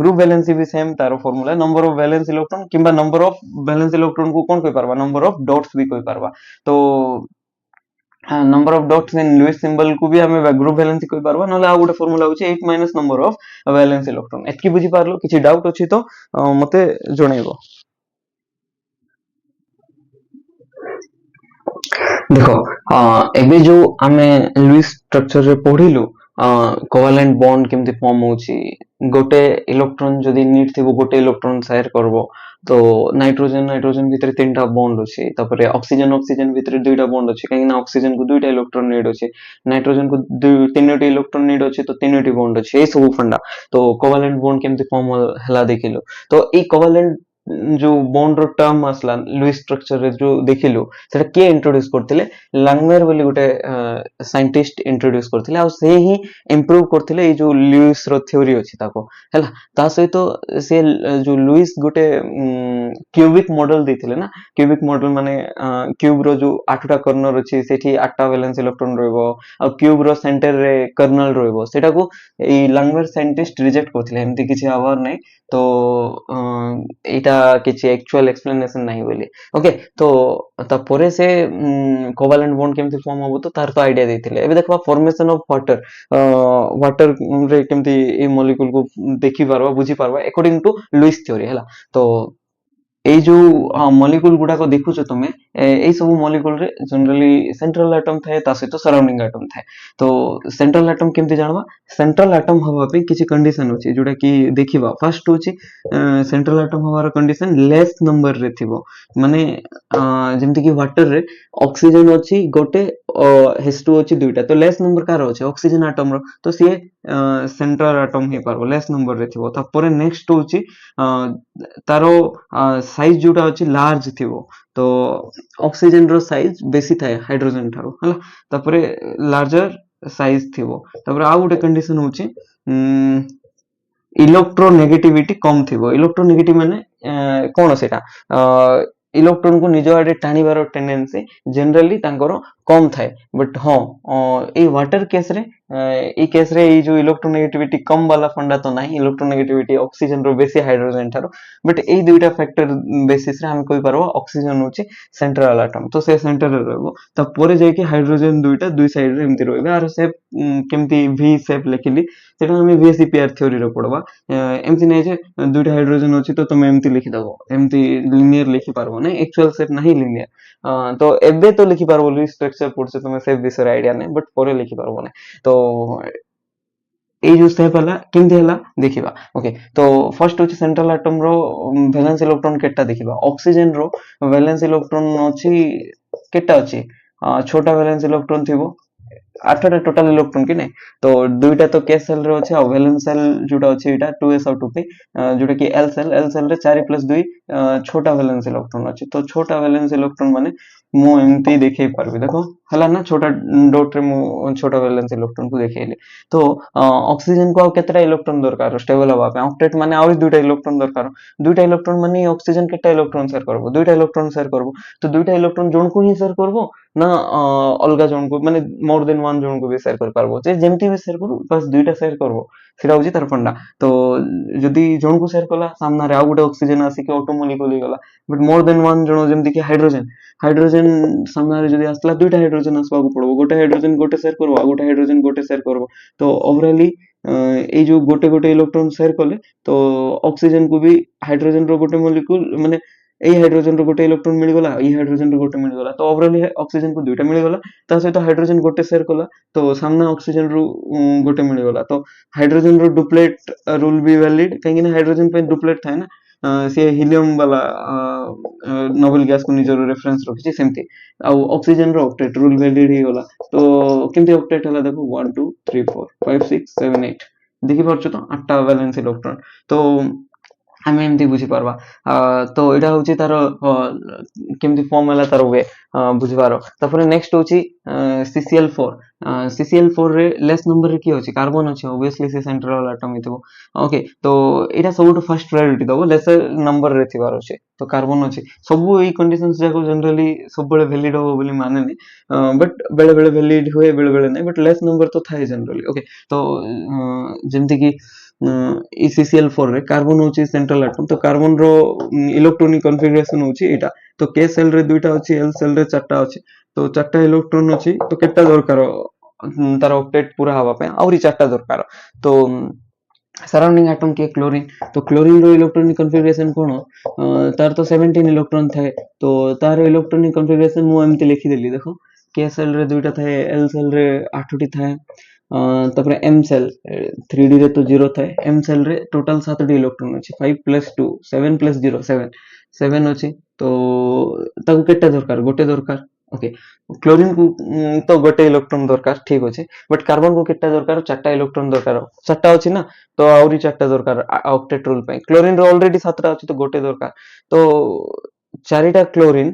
group valency भी सेम तार formula number of valence electron किबा नंबर ऑफ वैलेंस इलेक्ट्रॉन को कोन कहि पारबा नंबर ऑफ डॉट्स भी कहि पारबा तो number of dots in Lewis symbol को भी हमें ग्रुप वैलेंसी कहि पारबा नले आ गुटे फार्मूला होची 8 minus number of valence electron एतकी बुझी पारलो किछि डाउट अछि तो मते जणैबो देखो एबे जो आमे लुईस स्ट्रक्चर रे पढिलु कोवैलेंट बॉन्ड केमती फॉर्म होची गोटे इलेक्ट्रॉन जदी नीड थिबो गोटे इलेक्ट्रॉन शेयर करबो तो नाइट्रोजन नाइट्रोजन भीतर तीनटा बॉन्ड अछि तापरे ऑक्सीजन ऑक्सीजन भीतर दुईटा बॉन्ड अछि काहे ना ऑक्सीजन को दुईटा इलेक्ट्रॉन नीड अछि नाइट्रोजन को तीनटी इलेक्ट्रॉन नीड अछि तो तीनटी बॉन्ड अछि ए सब फंडा तो कोवैलेंट बॉन्ड केमती फॉर्म हला देखिलो तो ए कोवैलेंट जो बॉन्ड रो टर्म असला लुईस स्ट्रक्चर रे जो देखिलो सेटा के इंट्रोड्यूस करथिले लांगमेयर बोली गुटे साइंटिस्ट इंट्रोड्यूस करथिले आ से ही इंप्रूव करथिले ए जो लुईस रो थ्योरी अछि ताको हैला ता सहित तो से जो लुईस गुटे क्यूबिक मॉडल देथिले ना क्यूबिक मॉडल माने क्यूब रो जो 8टा कॉर्नर अछि सेठी 8टा वैलेंस इलेक्ट्रॉन रहबो आ क्यूब रो सेंटर रे कर्नल रहबो सेटा को ए लांगमेयर साइंटिस्ट रिजेक्ट करथिले एमती किछि आवर नै तो एटा किछि एक्चुअल एक्सप्लेनेशन नाही बोली ओके तो तापरे से कोवैलेंट बॉन्ड केमती फॉर्म होबो तो तार तो आईडिया देथिले एबे देखबा फॉर्मेशन ऑफ वाटर वाटर रे केमती ए मॉलिक्यूल को देखि पारबा बुझी पारबा अकॉर्डिंग टू लुईस थ्योरी हैला तो এই ଯୋଉ ମଲିକ୍ୟୁଲ ଗୁଡାକ ଦେଖୁଛ ତମେ ଏଇ ସବୁ ମଲିକ୍ୟୁଲ ରେ ଜେନେରାଲି ସେଣ୍ଟ୍ରାଲ ଆଟମ ଥାଏ ତା ସହିତ ସରାଉଣ୍ଡିଂ ଆଟମ ଥାଏ। ତ ସେଣ୍ଟ୍ରାଲ ଆଟମ କେମିତି ଜାଣବା? ସେଣ୍ଟ୍ରାଲ ଆଟମ ହବା ପାଇଁ କିଛି କଣ୍ଡିସନ ଅଛି ଯୋଉଟା କି ଦେଖିବା। ଫାର୍ଷ୍ଟ ହଉଛି ସେଣ୍ଟ୍ରାଲ ଆଟମ ହବାର କଣ୍ଡିସନ ଲେସ୍ ନମ୍ବର ରେ ଥିବ। ମାନେ ଯେମିତି କି ୱାଟର ରେ ଅକ୍ସିଜେନ ଅଛି ଗୋଟେ, H2 ଅଛି ଦୁଇଟା, ତ ଲେସ୍ ନମ୍ବର କାହାର ଅଛି? ଅକ୍ସିଜେନ ଆଟମ ର, ତ ସିଏ ସେଣ୍ଟ୍ରାଲ ଆଟମ ହେଇପାରିବ ଲେସ୍ ନମ୍ବର ରେ ଥିବ। ତାପରେ ନେକ୍ସଟ ହଉଛି ତାର ସାଇଜ ଯୋଉଟା ଅଛି ଲାର୍ଜ ଥିବ। ତ ଅକ୍ସିଜେନ ର ସାଇଜ ବେଶୀ ଥାଏ ହାଇଡ୍ରୋଜେନ ଠାରୁ ହେଲା। ତାପରେ ଲାର୍ଜର ସାଇଜ ଥିବ। ତାପରେ ଆଉ ଗୋଟେ କଣ୍ଡିସନ ହଉଛି ଇଲେକ୍ଟ୍ରୋନେଗେଟିଭିଟି କମ ଥିବ। ଇଲେକ୍ଟ୍ରୋନେଗେଟିଭ ମାନେ କଣ ସେଇଟା? ଇଲେକ୍ଟ୍ରନ କୁ ନିଜ ଆଡେ ଟାଣିବାର ଟେଣ୍ଡେନ୍ସି ଜେନେରାଲି ତାଙ୍କର କମ ଥାଏ। ବଟ୍ ହଁ ଏଇ ୱାଟର କେସରେ ଏଇ କେସରେ ଏଇ ଯୋଉ ଇଲେକ୍ଟ୍ରୋନେଗେଟିଭିଟି କମ ବାଲା ଫଣ୍ଡା ତ ନାହିଁ। ଇଲେକ୍ଟ୍ରୋନେଗେଟିଭିଟି ଅକ୍ସିଜେନ ର ବେଶୀ ହାଇଡ୍ରୋଜେନ ଠାରୁ। ବଟ୍ ଏଇ ଦୁଇଟା ଫ୍ୟାକ୍ଟର ବେସିସ ରେ ଆମେ କହିପାରିବା ଅକ୍ସିଜେନ ହଉଛି ସେଣ୍ଟ୍ରାଲ ଆଟମ, ତ ସେ ସେଣ୍ଟରରେ ରହିବ। ତାପରେ ଯାଇକି ହାଇଡ୍ରୋଜେନ ଦୁଇଟା ଦୁଇ ସାଇଡ ରେ ଏମିତି ରହିବେ। ଆର ସେପ୍ କେମିତି ଭି ସେପ୍ ଲେଖିଲି ସେଟା ଆମେ VSEPR ଥିଓରୀରେ ପଢବା। ଏମିତି ନାହିଁ ଯେ ଦୁଇଟା ହାଇଡ୍ରୋଜେନ ଅଛି ତ ତମେ ଏମିତି ଲେଖିଦବ, ଏମିତି লিনিয়ার লিখি পারবো না, एक्चुअल सेट नहीं লিনিয়ার। তো ଏବେ ତ লিখି পারবো লুইস স্ট্রাকচার পড়ছে তুমি সেভ ବିଷୟରେ ଆଇଡିଆ ନାହିଁ, ବଟ୍ ପରେ লিখି পারবো না। তো ଏଇ ଯୋଉ ସ୍ଟେପ୍ ହେଲା କେମିତି ହେଲା ଦେଖିବା। ଓକେ, ତ ଫର୍ଷ୍ଟ ହଉଛି ସେଣ୍ଟ୍ରାଲ ଆଟମ ର ଭ୍ୟାଲେନ୍ସ ଇଲେକ୍ଟ୍ରନ କେତେଟା ଦେଖିବା। ଅକ୍ସିଜେନ ର ଭ୍ୟାଲେନ୍ସ ଇଲେକ୍ଟ୍ରନ ଅଛି କେତେଟା ଅଛି? ଛୋଟା ଭ୍ୟାଲେନ୍ସ ଇଲେକ୍ଟ୍ରନ ଥିବ, 8ଟା ଟୋଟାଲ ଇଲେକ୍ଟ୍ରନ କି ନାଇଁ। ତ ଦୁଇଟା ତ K ସେଲ ରେ ଅଛି, ଆଉ ଭ୍ୟାଲେନ୍ସ ସେଲ ଯୋଉଟା ଅଛି ଏଇଟା 2s ଆଉ 2p, ଯୋଉଟା କି L ସେଲ ରେ 4 + 2 ଛୋଟା ଭ୍ୟାଲେନ୍ସ ଇଲେକ୍ଟ୍ରନ ଅଛି। ତ ଛୋଟା ଭ୍ୟାଲେନ୍ସ ଇଲେକ୍ଟ୍ରନ ମାନେ ମୁଁ ଏମିତି ଦେଖେଇ ପାରିବି, ଦେଖ ହେଲା ନା, ଛୋଟା ଡଟ ରେ ମୁଁ ଛୋଟା ଭ୍ୟାଲେନ୍ସ ଇଲେକ୍ଟ୍ରନ କୁ ଦେଖେଇଲି। ତ ଅକ୍ସିଜେନ କୁ ଆଉ କେତେଟା ଇଲେକ୍ଟ୍ରନ ଦରକାର ଷ୍ଟେବଲ ହବା ପାଇଁ? ଅକ୍ଟେଟ ମାନେ ଆହୁରି ଦୁଇଟା ଇଲେକ୍ଟ୍ରନ ଦରକାର। ଦୁଇଟା ଇଲେକ୍ଟ୍ରନ ମାନେ ଅକ୍ସିଜେନ କେତେଟା ଇଲେକ୍ଟ୍ରନ ସେୟାର କରିବ? ଦୁଇଟା ଇଲେକ୍ଟ୍ରନ ସେୟାର କରିବ। ତ ଦୁଇଟା ଇଲେକ୍ଟ୍ରନ ଜଣକୁ ହିଁ ସେୟାର କରିବ ନା ଅଲଗା ଜଣକୁ, ମାନେ मोर देन वन ଜଣକୁ ବି ସେୟାର କରିପାରିବ? ଯେ ଯେମିତି ବି ସେୟାର କରୁ ବାସ୍ ଦୁଇଟା ସେୟାର କରିବ, ସେଟା ହଉଛି ତାର ଫଣ୍ଡା। ତ ଯଦି ଜଣକୁ ସେୟାର କଲା ସାମ୍ନାରେ ଆଉ ଗୋଟେ ଅକ୍ସିଜେନ ଆସିକି ଅଟୋମୋଲିକୁଲ ହେଇଗଲା। ବଟ୍ मोर देन वन ଜଣ, ଯେମିତି କି ହାଇଡ୍ରୋଜେନ ସାମ୍ନାରେ ଯଦି ଆସିଲା ଦୁଇଟା ହାଇଡ୍ରୋଜେନ ଆସିବାକୁ ପଡିବ। ଗୋଟେ ହାଇଡ୍ରୋଜେନ ଗୋଟେ ସେୟାର କରିବ, ଆଉ ଗୋଟେ ହାଇଡ୍ରୋଜେନ ଗୋଟେ ସେୟାର କରିବ। ତ ଓଭରାଲି ଏଇ ଯୋଉ ଗୋଟେ ଗୋଟେ ଇଲେକ୍ଟ୍ରନ ସେୟାର କଲେ ତ ଅକ୍ସିଜେନ କୁ ବି ହାଇଡ୍ରୋଜେନ ର ଗୋଟେ मोलिक्यूल ମାନେ ଏଇ ହାଇଡ୍ରୋଜେନ ର ଗୋଟେ ଇଲେକ୍ଟ୍ରନ ମିଳିଗଲା, ଏଇ ହାଇଡ୍ରୋଜେନ ର ଗୋଟେ ମିଳିଗଲା। ତ ଓଭରାଲି ଅକ୍ସିଜେନ କୁ ଦୁଇଟା ମିଳିଗଲା। ତା ସହିତ ହାଇଡ୍ରୋଜେନ ଗୋଟେ ସେୟାର କଲା ତ ସାମ୍ନା ଅକ୍ସିଜେନ ରୁ ଗୋଟେ ମିଳିଗଲା। ତ ହାଇଡ୍ରୋଜେନ ର ଡୁପ୍ଲେଟ ରୁଲ ବି ଭ୍ୟାଲିଡ, କାହିଁକି ନା ହାଇଡ୍ରୋଜେନ ପାଇଁ ଡୁପ୍ଲେଟ ଥାଏ ନା। ସେ ହିଲିୟମ ବାଲା ନୋବେଲ ଗ୍ୟାସ କୁ ନିଜର ରେଫରେନ୍ସ ରଖିଛି ସେମିତି। ଆଉ ଅକ୍ସିଜେନ ର ଅକ୍ଟେଟ ରୁଲ ଭ୍ୟାଲିଡ ହେଇଗଲା। ତ କେମିତି ଅକ୍ଟେଟ ହେଲା ଦେଖ, 1 2 3 4 5 6 7 8 ଦେଖିପାରୁଛ ତ 8ଟା ଭ୍ୟାଲେନ୍ସ ଇଲେକ୍ଟ୍ରନ। ତ ଆମେ ଏମିତି ବୁଝିପାରବା। ତ ଏଇଟା ହଉଛି ତାର କେମିତି ଫର୍ମ ହେଲା ତାର ୱେ ବୁଝିବାର। ତାପରେ ନେକ୍ସଟ ହଉଛି CCl4। CCl4 ରେ ଲେସ୍ ନମ୍ବର ରେ କିଏ ଅଛି? କାର୍ବନ ଅଛି, obviously ସେ ସେଣ୍ଟ୍ରାଲ ଆଟମ ହେଇଥିବ। ଓକେ, ତ ଏଇଟା ସବୁଠୁ ଫାର୍ଷ୍ଟ ପ୍ରାୟୋରିଟି ଦବ, ଲେସର ନମ୍ବର ରେ ଥିବାର ଅଛି। ତ କାର୍ବନ ଅଛି। ସବୁ ଏଇ କଣ୍ଡିସନ୍ସ ଯାକ ଜେନେରାଲି ସବୁବେଳେ ଭ୍ୟାଲିଡ ହବ ବୋଲି ମାନେନି, ବଟ୍ ବେଳେ ବେଳେ ଭ୍ୟାଲିଡ ହୁଏ, ବେଳେ ବେଳେ ନାହିଁ। ବଟ୍ ଲେସ୍ ନମ୍ବର ତ ଥାଏ ଜେନେରାଲି। ଓକେ, ତ ଯେମିତି କି এই CCl4 ରେ କାର୍ବନ ହଉଛି ସେଣ୍ଟ୍ରାଲ ଆଟମ। ତ କାର୍ବନ ର ଇଲେକ୍ଟ୍ରୋନିକ କନଫିଗରେସନ ହଉଛି ଏଇଟା। ତ K ସେଲ ରେ ଦୁଇଟା ଅଛି, L ସେଲ ରେ 4ଟା ଅଛି। ତ 4ଟା ଇଲେକ୍ଟ୍ରନ ଅଛି, ତ କେତେଟା ଦରକାର ତାର ଅକ୍ଟେଟ ପୁରା ହବା ପାଇଁ? ଆହୁରି 4ଟା ଦରକାର। ତ ସରାଉଣ୍ଡିଂ ଆଟମ କିଏ? କ୍ଲୋରିନ। ତ କ୍ଲୋରିନ ର ଇଲେକ୍ଟ୍ରୋନିକ କନଫିଗରେସନ କଣ? ତାର ତ 17 ଇଲେକ୍ଟ୍ରନ ଥାଏ। ତ ତାର ଇଲେକ୍ଟ୍ରୋନିକ କନଫିଗରେସନ ମୁଁ ଏମିତି ଲେଖିଦେଲି, ଦେଖ K ସେଲ ରେ ଦୁଇଟା ଥାଏ, L ସେଲ ରେ 8ଟି ଥାଏ। ତାପରେ M ସେଲ 3D ରେ ତ 0 ଥାଏ। M ସେଲ ରେ ଟୋଟାଲ 7ଟି ଇଲେକ୍ଟ୍ରନ ଅଛି, 5 + 2 7 + 0 7 ଅଛି। ତ ତାକୁ କେତେଟା ଦରକାର? ଗୋଟେ ଦରକାର। ଓକେ, କ୍ଲୋରିନ କୁ ତ ଗୋଟେ ଇଲେକ୍ଟ୍ରନ ଦରକାର, ଠିକ ଅଛି। ବଟ୍ କାର୍ବନ କୁ କେତେଟା ଦରକାର? 4ଟା ଇଲେକ୍ଟ୍ରନ ଦରକାର। 4ଟା ଅଛି ନା, ତ ଆହୁରି 4ଟା ଦରକାର ଅକ୍ଟେଟ ରୁଲ ପାଇଁ। କ୍ଲୋରିନ ର ଅଲରେଡି 7ଟା ଅଛି, ତ ଗୋଟେ ଦରକାର। ତ 4ଟା କ୍ଲୋରିନ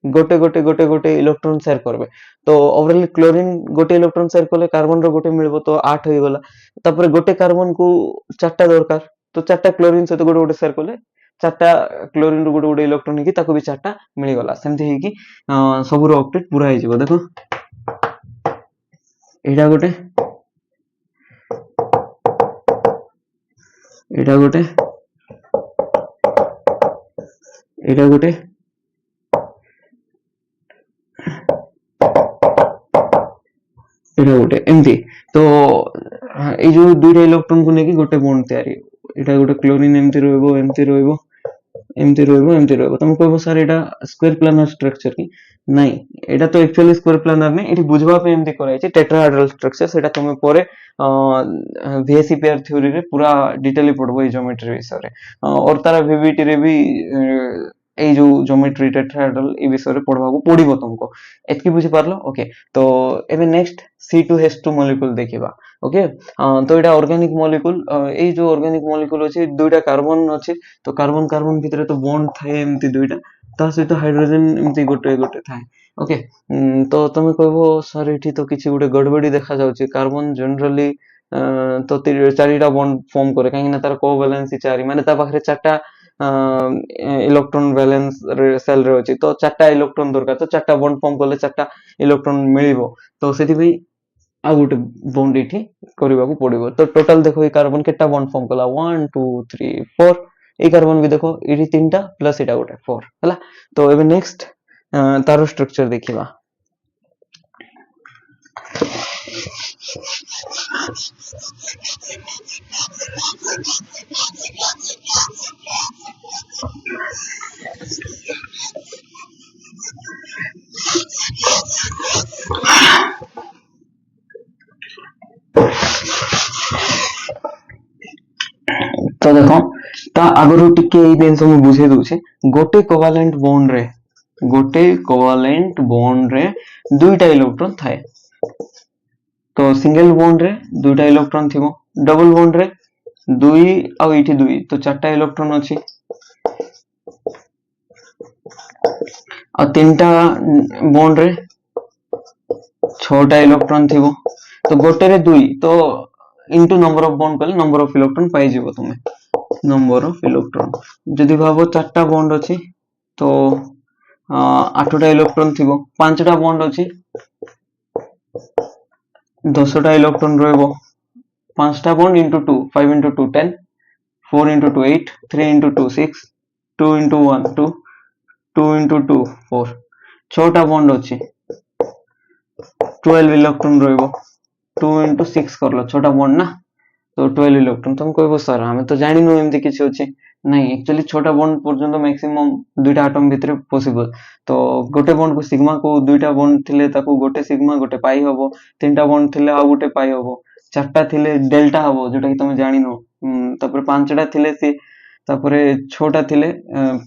ଗୋଟେ ଗୋଟେ ଗୋଟେ ଗୋଟେ ଇଲେକ୍ଟ୍ରନ ସେୟାର କରିବେ। ତ ଓଭରାଲି କ୍ଲୋରିନ ଗୋଟେ ଇଲେକ୍ଟ୍ରନ ସେୟାର କଲେ କାର୍ବନ ର ଗୋଟେ ମିଳିବ, ତ 8 ହେଇଗଲା। ତାପରେ ଗୋଟେ କାର୍ବନ କୁ 4ଟା ଦରକାର, ତ 4ଟା କ୍ଲୋରିନ ସହିତ ଗୋଟେ ଗୋଟେ ସେୟାର କଲେ 4ଟା କ୍ଲୋରିନ ରୁ ଗୋଟେ ଗୋଟେ ଇଲେକ୍ଟ୍ରନ ହେଇକି ତାକୁ ବି 4ଟା ମିଳିଗଲା। ସେମିତି ହେଇକି ସବୁର ଅକ୍ଟେଟ ପୁରା ହେଇଯିବ। ଦେଖ ଏଇଟା ଗୋଟେ, ଏଇଟା ଗୋଟେ, ଏଇଟା ଗୋଟେ, ଏଇଟା ଗୋଟେ, ଏମିତି। ତ ଏଇ ଯୋଉ ଦୁଇଟା ଇଲେକ୍ଟ୍ରନ କୁ ନେଇକି ଗୋଟେ ବଣ୍ଡ ତିଆରି। ଏଇଟା ଗୋଟେ କ୍ଲୋରିନ ଏମିତି ରହିବ, ଏମିତି ରହିବ, एमती रहइबो तुम कहबो सर एटा स्क्वायर प्लानर स्ट्रक्चर की नहीं एटा तो एक्चुअली स्क्वायर प्लानर नहीं एटी बुझवा पे एमती कराई छै टेट्राहेड्रल स्ट्रक्चर सेटा तुम परे वीएससी पेयर थ्योरी रे पूरा डिटेली पढबो ए ज्योमेट्री विषय रे और तारा वीवीटी रे भी এই जो ज्योमेट्री टेट्राहेड्रल ए विषय रे पढबाको पडिबो तुमको एतकी बुझी पारलो ओके तो एबे नेक्स्ट C2H2 मॉलिक्यूल देखिबा ओके तो एटा ऑर्गेनिक मॉलिक्यूल ए जो ऑर्गेनिक मॉलिक्यूल अछि दुईटा कार्बन अछि तो कार्बन कार्बन भितरे तो बॉन्ड थाए एमती दुईटा ता सहित हाइड्रोजन एमती गोटे गोटे थाए ओके तो तुम कहबो सर एठी तो किछि गोटे गड़बड़ी देखा जाउछि कार्बन जनरली तो चारिटा बॉन्ड फॉर्म करे काहे ना तार कोवैलेंसी चारि माने ता पाखरे चारटा इलेक्ट्रॉन बैलेंस सेल रे अछि तो चारटा इलेक्ट्रॉन दरकार तो चारटा बॉन्ड फॉर्म करले चारटा इलेक्ट्रॉन मिलिबो तो सेति भी आ गोटे बॉन्ड एठी करबाकू पड़िबो तो टोटल देखो ए कार्बन केटा बॉन्ड फॉर्म कला 1 2 3 4 ए कार्बन भी देखो एठी तीनटा प्लस एटा गोटे 4 हला तो एबे नेक्स्ट तारो स्ट्रक्चर देखिबा तो देखो ता आगरु टिके ए जिंस मु बुझे दउछे गोटे कोवैलेंट बॉन्ड रे दुईटा इलेक्ट्रॉन थाए तो सिंगल बॉन्ड रे दुईटा इलेक्ट्रॉन थिबो डबल बॉन्ड रे दुई आ एठी दुई तो चारटा इलेक्ट्रॉन अछि आ तीनटा बॉन्ड रे छटा इलेक्ट्रॉन थिबो तो गोटे रे दुई तो इनटू नंबर ऑफ बॉन्ड कले नंबर ऑफ इलेक्ट्रॉन पाई जिवो तुमे नंबर ऑफ इलेक्ट्रॉन जदि भाबो चारटा बॉन्ड अछि तो 8टा इलेक्ट्रॉन थिबो 5टा बॉन्ड अछि 10टा इलेक्ट्रॉन रहबो 5टा bond into 2 5 into 2 10 4 into 2 8 3 into 2 6 2 into 1 2 2 into 2 4 6टा bond अछि 12 इलेक्ट्रॉन रहबो 2 into 6 करलो 6टा बॉन्ड ना तो 12 इलेक्ट्रॉन तुम कहबो सर हमें तो जानि नो एमती किछि अछि नहीं एक्चुअली छोटा बॉन्ड पर्यंत मैक्सिमम दुईटा एटम भितरे पॉसिबल तो गोटे बॉन्ड को सिग्मा को दुईटा बॉन्ड थिले ताको गोटे सिग्मा गोटे पाई हबो तीनटा बॉन्ड थिले आ गोटे पाई हबो चारटा थिले डेल्टा हबो जोटा कि तुम जानि नो तापर पांचटा थिले से तापरे छोटा थिले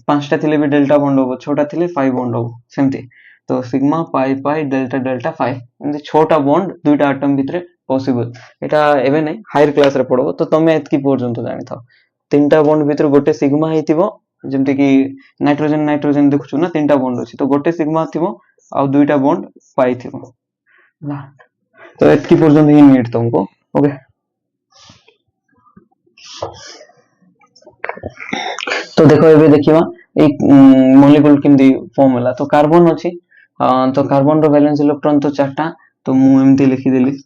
पांचटा थिले भी डेल्टा बॉन्ड हबो छोटा थिले 5 बॉन्ड हबो सेमती तो sigma pi pi delta delta 5 एमती छोटा बॉन्ड दुईटा एटम भितरे पॉसिबल एटा एबे नै हायर क्लास रे पढबो तो तमे एतकी पर्यंत जानि थाओ तीनटा बॉन्ड भितर गोटे सिग्मा हेतिबो जेमति कि नाइट्रोजन नाइट्रोजन देखुछु ना तीनटा बॉन्ड अछि तो गोटे सिग्मा थिबो आ दुईटा बॉन्ड पाई थिबो ना तो एतकी पर्यंत ही नीड तुमको ओके तो देखो एबे देखिबा एक मॉलिक्यूल केमदी फॉर्म होला तो कार्बन अछि तो कार्बन रो वैलेंस इलेक्ट्रॉन तो चारटा तो मु एमती लिखि देली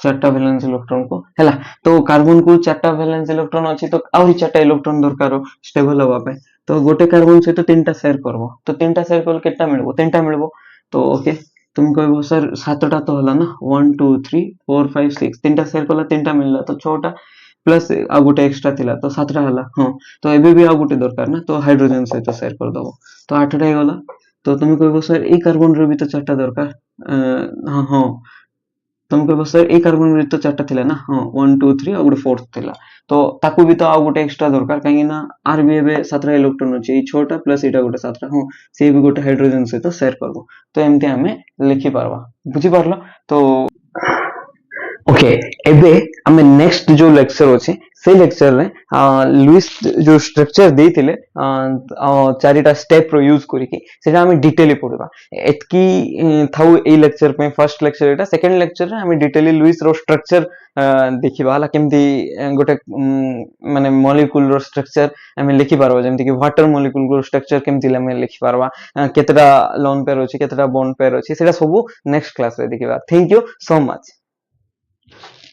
चारटा वैलेंस इलेक्ट्रॉन को हैला तो कार्बन को चारटा वैलेंस इलेक्ट्रॉन अछि तो आउरी चारटा इलेक्ट्रॉन दरकार स्टेबल होबा पे तो गोटे कार्बन से तो तीनटा शेयर करबो तो तीनटा शेयर करले केटा मिलबो तीनटा मिलबो तो ओके तुम कहबो सर सातटा तो होला ना 1 2 3 4 5 6 तीनटा शेयर करला तीनटा मिलला तो छटा प्लस आ गोटे एक्स्ट्रा थिला तो सातटा हला हां तो एबे भी आ गोटे दरकार ना तो हाइड्रोजन से तो शेयर कर दबो तो 8टा हे गला तो तुम कहबो सर ए कार्बन रे भी तो चारटा दरकार हां हां तुम कहबो सर ए कार्बन रे तो चारटा थिला ना हां 1 2 3 आ गोटे फोर्थ थिला तो ताकू भी तो आ गोटे एक्स्ट्रा दरकार काहे ना आर भी एबे 17 इलेक्ट्रॉन अछि 6टा प्लस एटा गोटे 17 हां से भी गोटे हाइड्रोजन से तो शेयर करबो तो एमते हमें लिखि पारबा बुझी पारलो तो ओके एबे हमें नेक्स्ट जो लेक्चर अछि से लेक्चर रे लुइस जो स्ट्रक्चर देथिले चारिटा स्टेप रो यूज करिके सेटा हमें डिटेली पढबा एतकी थाउ ए लेक्चर पे फर्स्ट लेक्चर एटा सेकंड लेक्चर रे हमें डिटेली लुइस रो स्ट्रक्चर देखिबा हला केमदी गोटे माने मॉलिक्यूल रो स्ट्रक्चर हमें लिखि पारबा जेमति कि वाटर मॉलिक्यूल रो स्ट्रक्चर केमति हमें लिखि पारबा केतरा लोन पेयर अछि केतरा बॉन्ड पेयर अछि सेटा सब नेक्स्ट क्लास रे देखिबा थैंक यू सो मच।